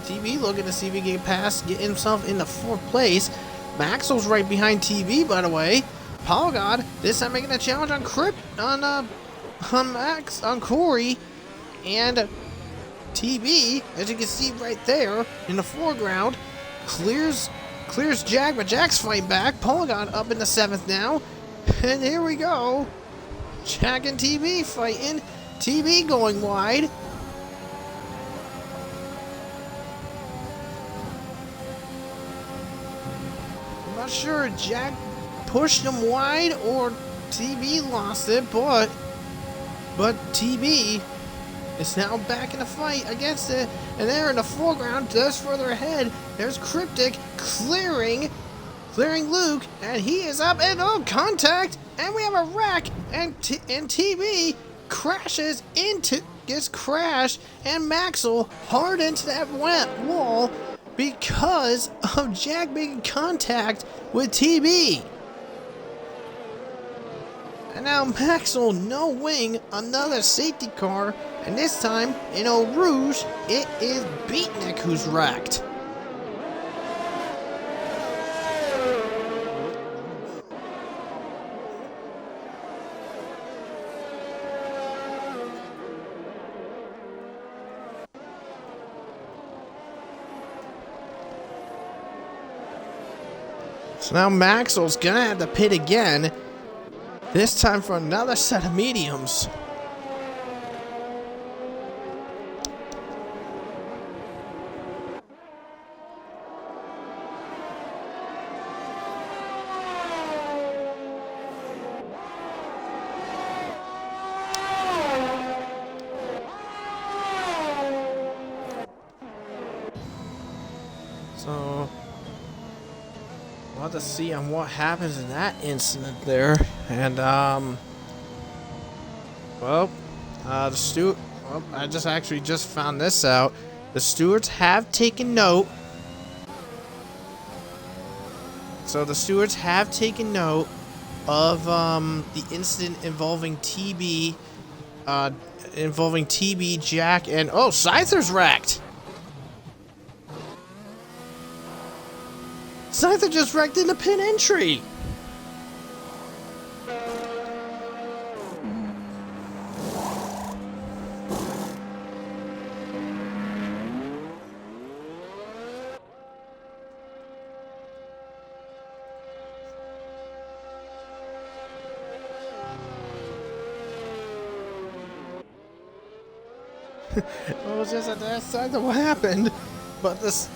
TB looking to see if he can get past, get himself in the 4th place. Maxwell's right behind TB, by the way. Polygod this time making a challenge on on Corey, and TB, as you can see right there in the foreground, clears Jack, but Jack's fighting back. Polygon up in the 7th now. And here we go. Jack and TB fighting. TB going wide. I'm not sure if Jack pushed him wide or TB lost it, but TB is now back in the fight against it, and there in the foreground, just further ahead, there's Cryptic clearing Luke, and he is up, and contact, and we have a wreck, and TB gets crashed, and Maxwell hard into that wall because of Jack making contact with TB. And now Maxwell no wing another safety car, and this time in Eau Rouge it is Beatnik who's wrecked. So now Maxwell's gonna have to pit again. This time for another set of mediums. So we'll have to see on what happens in that incident there. And the Stewart. Well, I just found this out. The stewards have taken note. So the stewards have taken note of the incident involving TB, Jack, and Scyther's wrecked. Scyther just wrecked in the pin entry. It was just at that side that what happened, but this...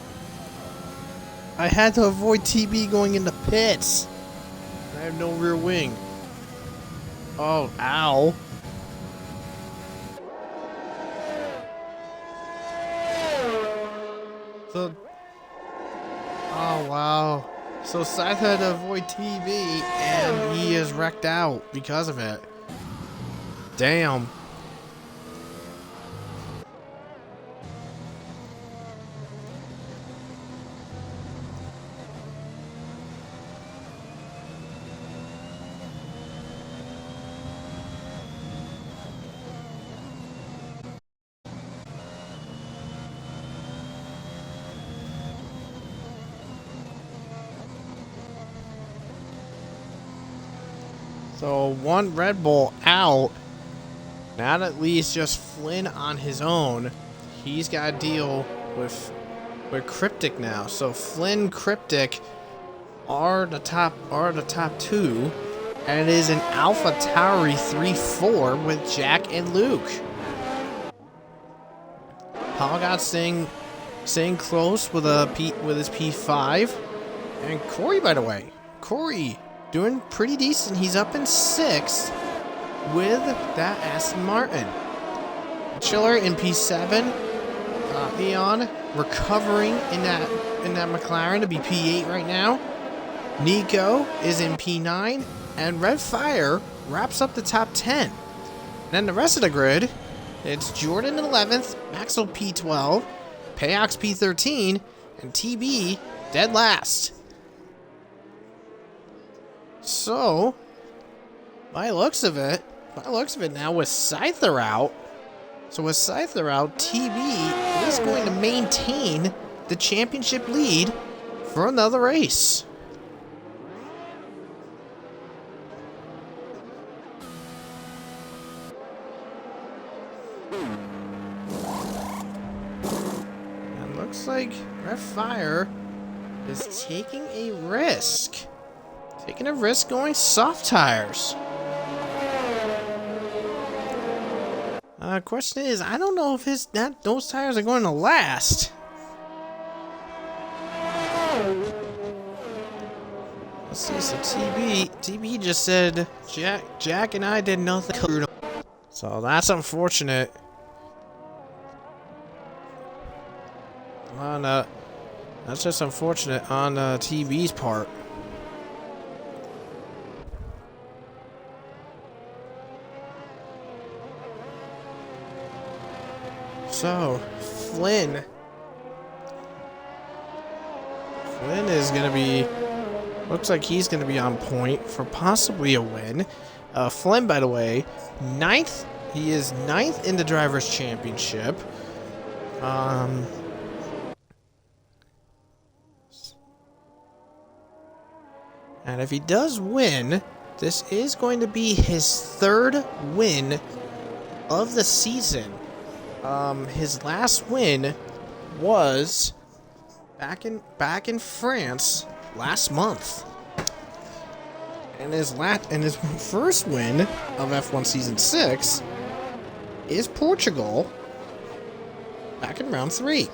I had to avoid TB going in the pits. I have no rear wing. Oh, ow. So... Oh, wow. So Scythe had to avoid TB, and he is wrecked out because of it. Damn. So one Red Bull out. Now that leaves just Flynn on his own. He's got to deal with Cryptic now. So Flynn, Cryptic are the top two, and it is an Alpha Tauri 3-4 with Jack and Luke. Paul got staying close with his P5, and Corey, by the way, doing pretty decent. He's up in 6th with that Aston Martin. Chiller in P7. Eon recovering in that McLaren to be P8 right now. Nico is in P9, and Red Fire wraps up the top 10. Then the rest of the grid, it's Jordan in 11th, Maxwell P12, Payox P13, and TB dead last. So, by looks of it now with Scyther out, TB is going to maintain the championship lead for another race. And looks like Red Fire is taking a risk. Taking a risk going soft tires. Question is, I don't know if those tires are going to last. Let's see. So TB just said Jack and I did nothing. So that's unfortunate. That's just unfortunate on TB's part. So, Flynn is going to be, looks like he's going to be on point for possibly a win. Flynn, by the way, 9th, he is 9th in the Drivers' Championship. And if he does win, this is going to be his 3rd win of the season. His last win was back in France last month, and his first win of F1 Season 6 is Portugal back in round 3.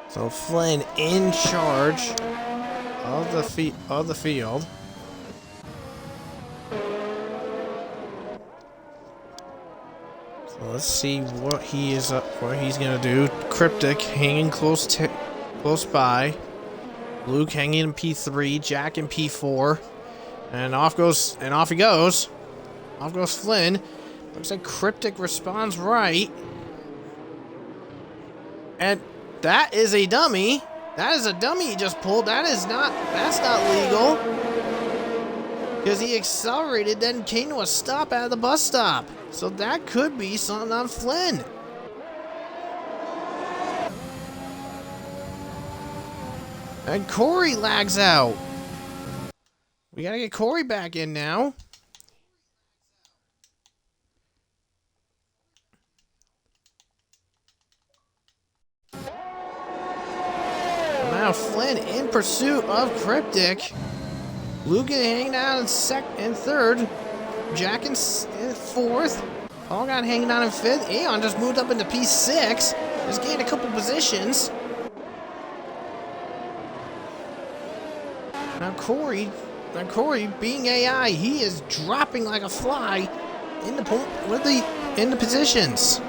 So Flynn in charge of the field. So let's see what he's gonna do. Cryptic hanging close by. Luke hanging in P3. Jack in P4. And off he goes. Off goes Flynn. Looks like Cryptic responds right. And that is a dummy. That is a dummy he just pulled. That's not legal. Because he accelerated, then came to a stop at the bus stop. So that could be something on Flynn. And Corey lags out. We gotta get Corey back in now. Now Flynn in pursuit of Cryptic. Luke hanging out in third. Jack in fourth. Paul got hanging out in fifth. Aeon just moved up into P6. Just gained a couple positions. Now Corey being AI, he is dropping like a fly in the positions.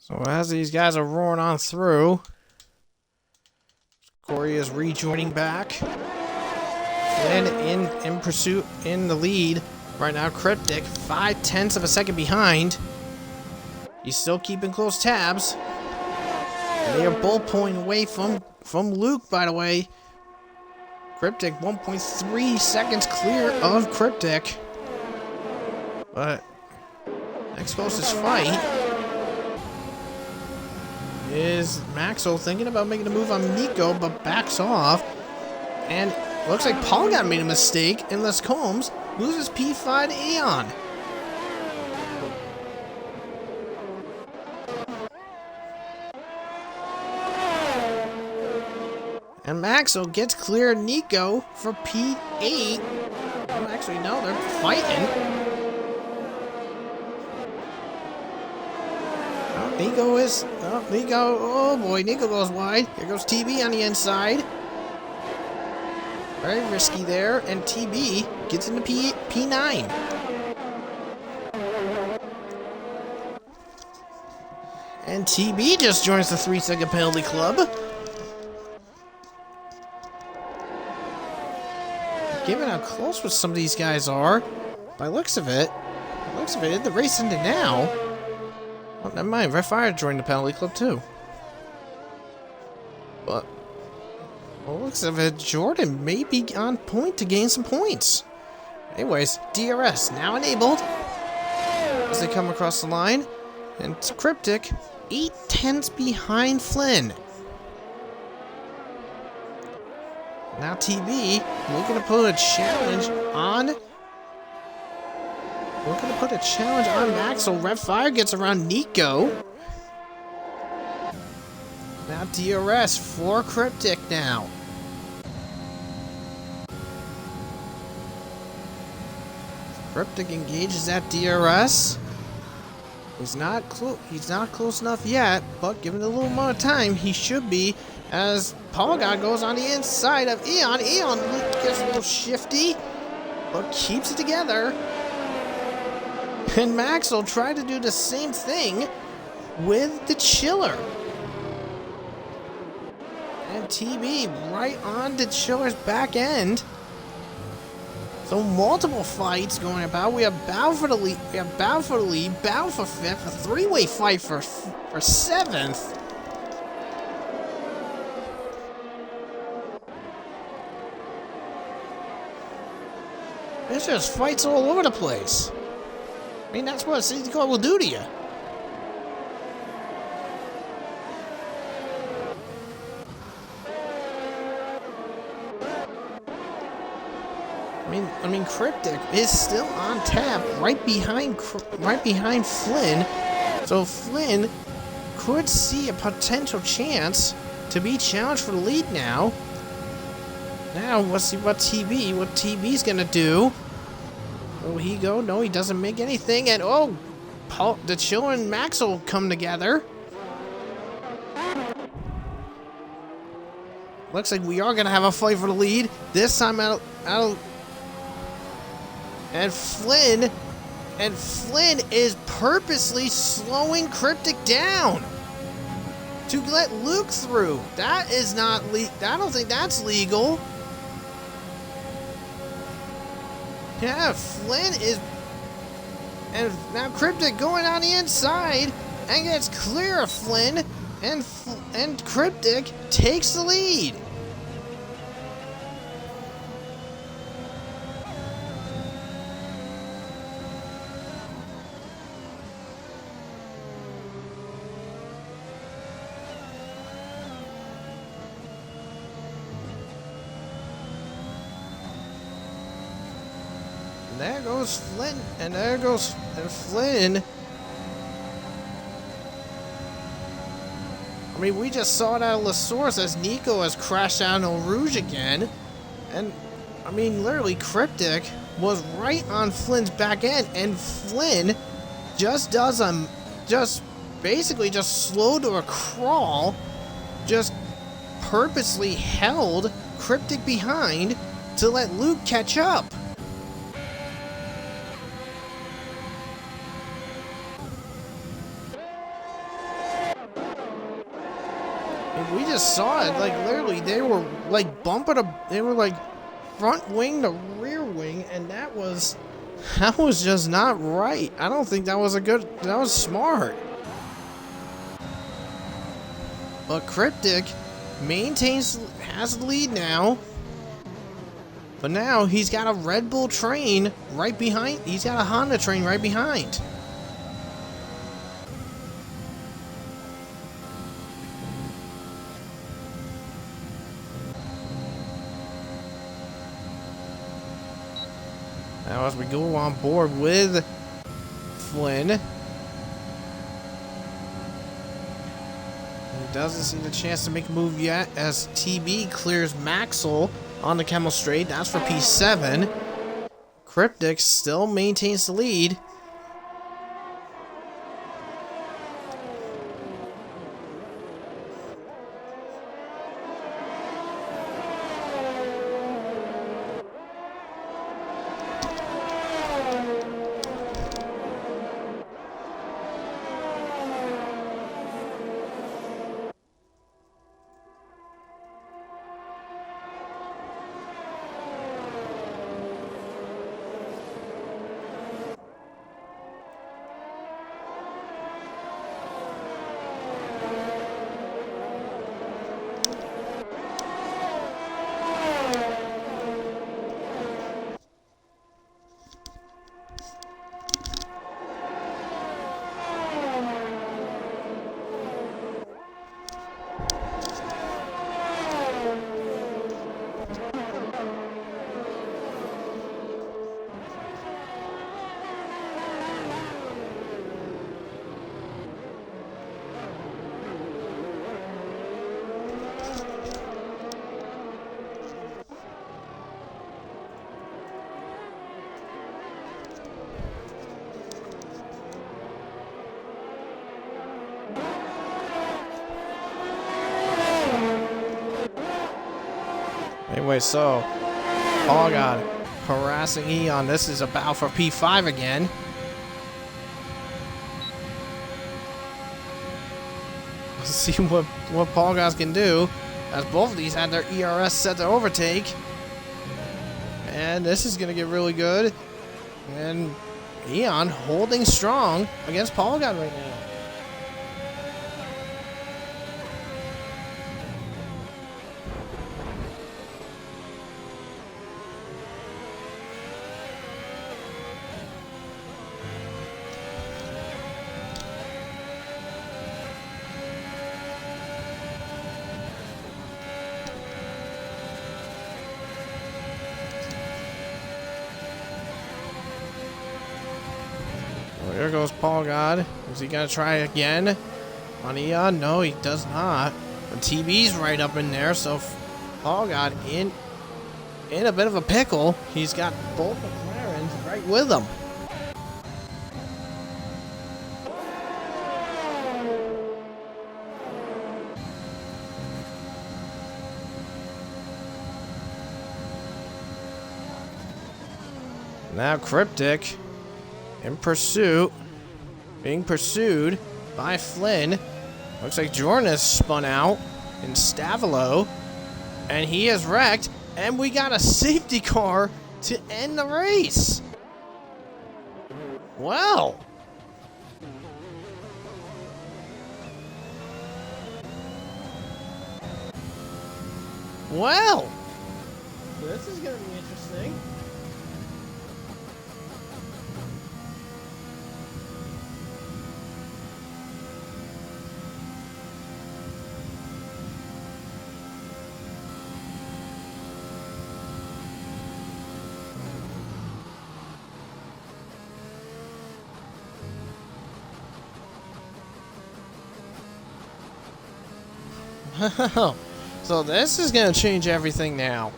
So as these guys are roaring on through, Corey is rejoining back. Flynn in pursuit in the lead. Right now, Cryptic 0.5 of a second behind. He's still keeping close tabs. And they are both pulling away from Luke, by the way. Cryptic 1.3 seconds clear of Cryptic. But next closest fight is Maxwell thinking about making a move on Nico, but backs off. And looks like Paul got made a mistake, and Les Combs loses P5 to Aeon. And Maxwell gets clear Nico for P8. Oh, actually, no, they're fighting. Nico, oh boy, Nico goes wide. Here goes TB on the inside. Very risky there, and TB gets into P9. And TB just joins the 3-second penalty club. Given how close some of these guys are, by looks of it, the race ended now. Oh, never mind. Red Fire joined the penalty club too. But, well, looks of it, Jordan may be on point to gain some points. Anyways, DRS now enabled as they come across the line, and it's Cryptic 0.8 behind Flynn. Now TB looking to put a challenge on. Maxwell. Red Fire gets around Nico. Now DRS for Cryptic now. Cryptic engages at DRS. He's not close enough yet, but given a little more time, he should be. As Paul God goes on the inside of Aeon. Aeon gets a little shifty, but keeps it together. And Maxwell tried to do the same thing with the Chiller. And TB right on the Chiller's back end. So multiple fights going about. We have Bow for the lead. We have Bow for the lead. Bow for fifth. A three-way fight for seventh. There's just fights all over the place. I mean, that's what a safety car will do to you. I mean, Cryptic is still on tap, right behind Flynn. So Flynn could see a potential chance to be challenged for the lead now. Now, let's see what TB's gonna do. Will he go? No, he doesn't make anything. And oh, the Chill and Max will come together. Looks like we are gonna have a fight for the lead. This time out. And Flynn is purposely slowing Cryptic down to let Luke through. That is not I don't think that's legal. Yeah, Flynn is... And now Cryptic going on the inside and gets clear of Flynn, and Cryptic takes the lead. There goes Flynn, and there goes Flynn. I mean, we just saw it out of La Source as Nico has crashed out on Rouge again. And, I mean, literally, Cryptic was right on Flynn's back end, and Flynn just does basically slowed to a crawl, just purposely held Cryptic behind to let Luke catch up. We just saw it, like, literally, they were, like, they were, like, front wing to rear wing, and that was just not right. I don't think that was that was smart. But Cryptic has the lead now. But now he's got a Red Bull train right behind, he's got a Honda train right behind. Now as we go on board with Flynn, he doesn't see the chance to make a move yet as TB clears Maxwell on the Camel Straight. That's for P7. Cryptic still maintains the lead. Anyway, so Paul got harassing Eon. This is about for P5 again. Let's see what Paul guys can do, as both of these had their ERS set to overtake. And this is gonna get really good. And Eon holding strong against Paul God right now. goes Paul God. Is he gonna try again on Eon? No, he does not. But TB's right up in there, so Paul God in a bit of a pickle. He's got both McLarens right with him. Now Cryptic in pursuit, being pursued by Flynn. Looks like Jordan has spun out in Stavilo, and he is wrecked, and we got a safety car to end the race. Well. Well. This is going to be interesting. So this is gonna change everything now.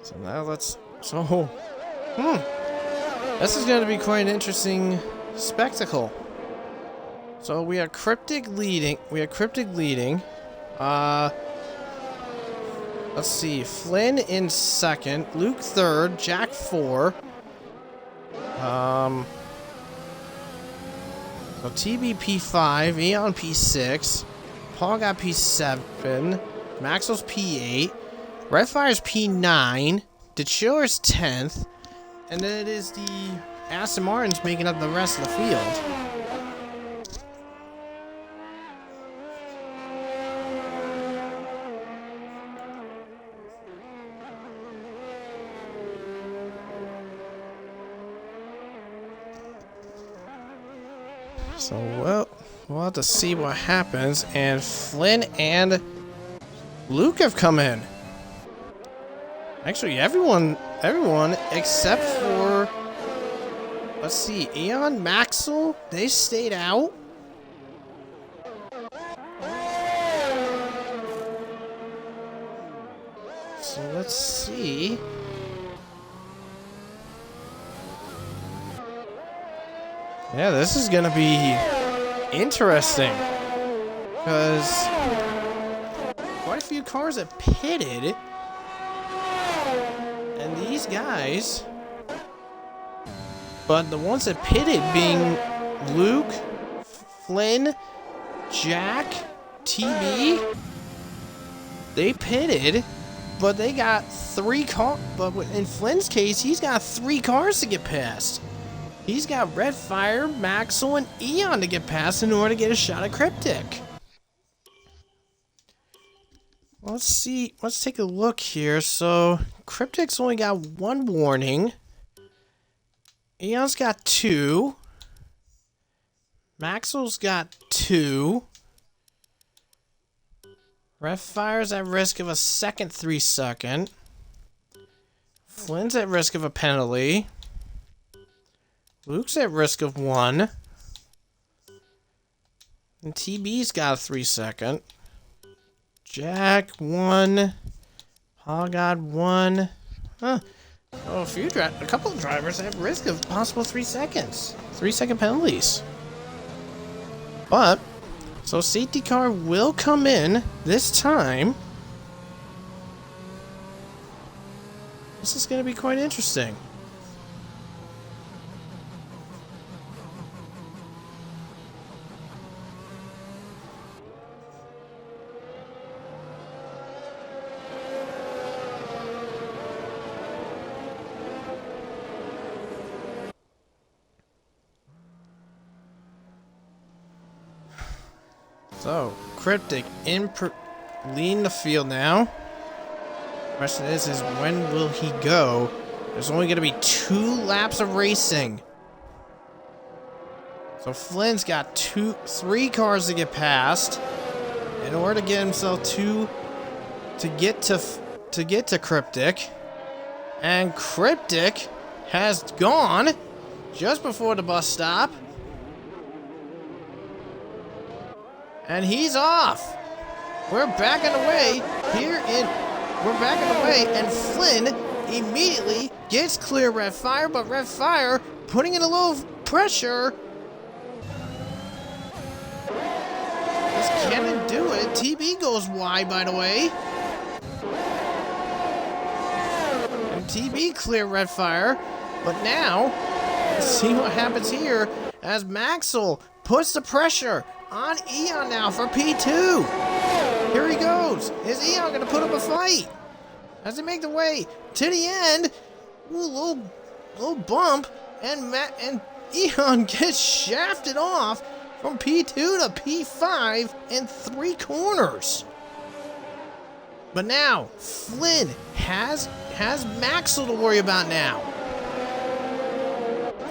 So now this is going to be quite an interesting spectacle. So we are Cryptic leading. Let's see. Flynn in second. Luke third. Jack 4. So TB P5. Eon P6. Paul got P7. Maxwell's P8. Redfire's P9. DeChiller's 10th. And then it is the Aston Martins making up the rest of the field. So, well, we'll have to see what happens. And Flynn and Luke have come in. Actually, everyone except for, let's see, Eon, Maxwell, they stayed out. So let's see. Yeah, this is gonna be interesting, because quite a few cars have pitted. And these guys, but the ones that pitted being Luke, Flynn, Jack, TB, they pitted, but they got 3 cars. But in Flynn's case, he's got 3 cars to get past. He's got Redfire, Maxwell, and Eon to get past in order to get a shot at Cryptic. Let's see. Let's take a look here. So, Cryptic's only got 1 warning. Eon's got 2. Maxwell's got 2. Redfire's at risk of a second 3-second. Flynn's at risk of a penalty. Luke's at risk of 1. And TB's got a 3-second. Jack 1. Paul got 1. Huh. Oh, a couple of drivers have risk of possible 3 seconds. 3-second penalties. But, so safety car will come in this time. This is going to be quite interesting. So, Cryptic leading the field now. Question is when will he go? There's only going to be 2 laps of racing. So Flynn's got 3 cars to get past in order to get himself to get to Cryptic. And Cryptic has gone just before the bus stop. And he's off. We're backing away we're backing away, and Flynn immediately gets clear Red Fire, but Red Fire putting in a little pressure. Can it do it? TB goes wide, by the way. And TB clear Red Fire, but now let's see what happens here as Maxwell puts the pressure on Eon now for P2. Here he goes. Is Eon going to put up a fight? As they make the way to the end, ooh, little bump, and Eon gets shafted off from P2 to P5 in 3 corners. But now Flynn has Maxwell to worry about now.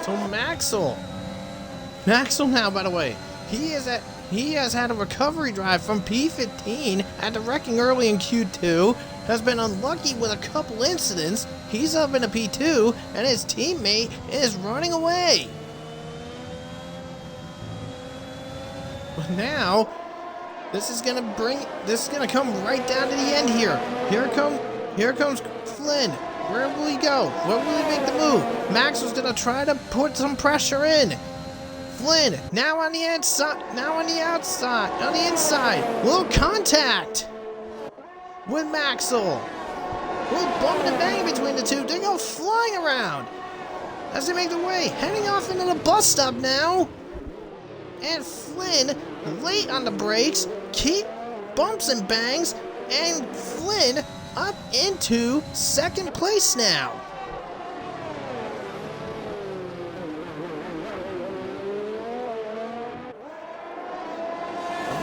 So Maxwell now, by the way, he has had a recovery drive from P15 after wrecking early in Q2, has been unlucky with a couple incidents. He's up in a P2, and his teammate is running away. But now, this is gonna come right down to the end here. Here comes Flynn. Where will he go? Where will he make the move? Maxwell's gonna try to put some pressure in. Flynn, now on the outside, on the inside. Little contact with Maxwell. Little bumping and banging between the two. They go flying around as they make their way, heading off into the bus stop now. And Flynn, late on the brakes, keep bumps and bangs, and Flynn up into 2nd place now.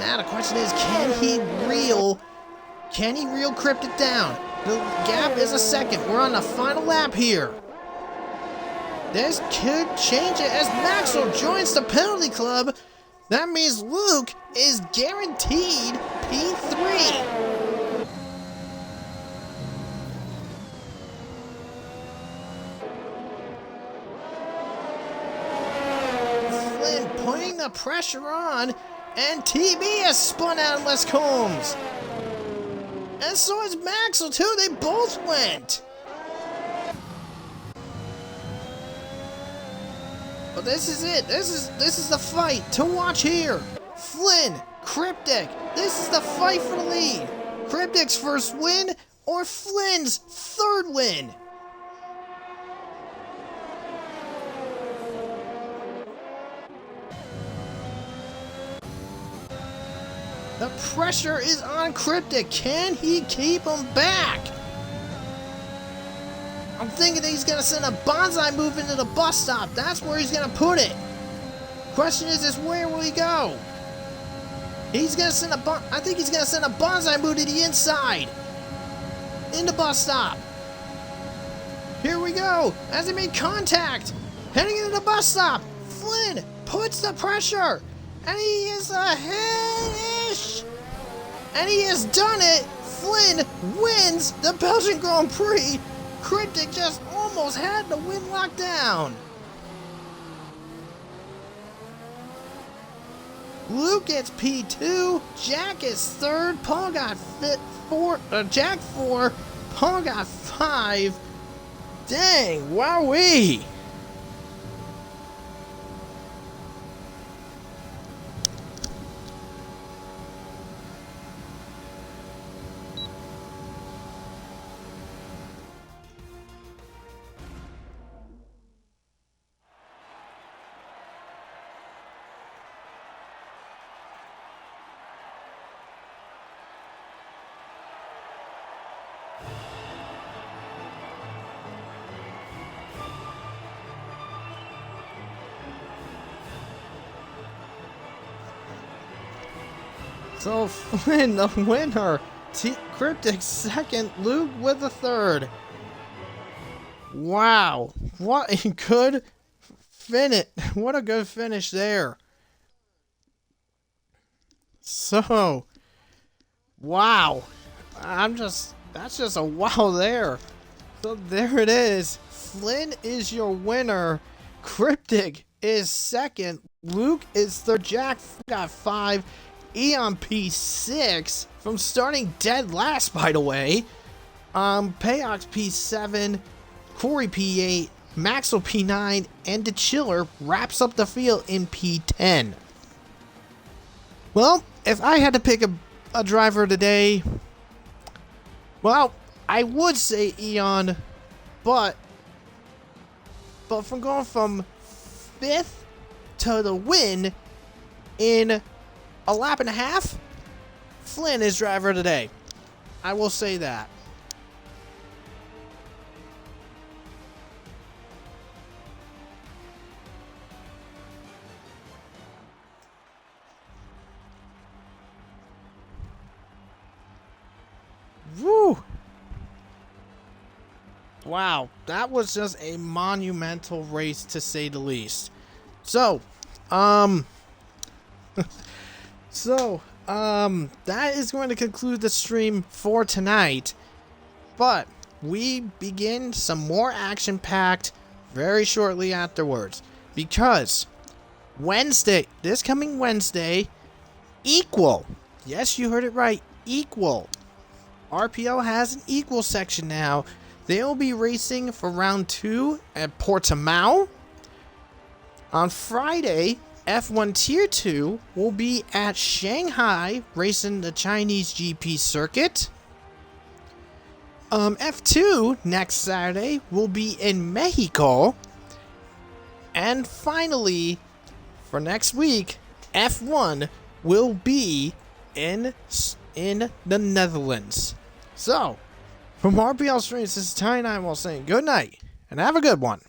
Now the question is, can he reel Cryptic down? The gap is a 2nd. We're on the final lap here. This could change it as Maxwell joins the penalty club. That means Luke is guaranteed P3. Flynn putting the pressure on, and TB has spun out in Les Combs. And so is Maxwell too. They both went. But this is it. This is the fight to watch here. Flynn, Cryptic. This is the fight for the lead. Cryptic's first win or Flynn's 3rd win. The pressure is on Cryptic. Can he keep him back? I'm thinking that he's going to send a bonsai move into the bus stop. That's where he's going to put it. Question is where will he go? He's going to send I think he's going to send a bonsai move to the inside. In the bus stop. Here we go. As they make contact. Heading into the bus stop. Flynn puts the pressure. And he is ahead-ish. And he has done it. Flynn wins the Belgian Grand Prix. Cryptic just almost had the win locked down. Luke gets P2. Jack is 3rd. Paul got Jack 4. Paul got 5. Dang, wowee. So Flynn, the winner Cryptic second, Luke with the third. Wow, what a good finish. What a good finish there. So, wow. That's just a wow there. So there it is. Flynn is your winner. Cryptic is second. Luke is third. Jack got 5. Eon P6 from starting dead last, by the way. Payox P7. Corey P8. Maxwell P9. And the Chiller wraps up the field in P10. Well, if I had to pick a driver today, well, I would say Eon, but from going from 5th to the win in a lap and a half, Flynn is driver today. I will say that. Woo! Wow, that was just a monumental race to say the least. So, that is going to conclude the stream for tonight. But we begin some more action-packed very shortly afterwards. Because Wednesday, this coming Wednesday, Equal. Yes, you heard it right, Equal. RPL has an Equal section now. They'll be racing for round 2 at Portimao. On Friday, F1 Tier 2 will be at Shanghai, racing the Chinese GP circuit. F2 next Saturday will be in Mexico. And finally, for next week, F1 will be in the Netherlands. So, from RPL Streams, this is Tiny9 saying good night and have a good one.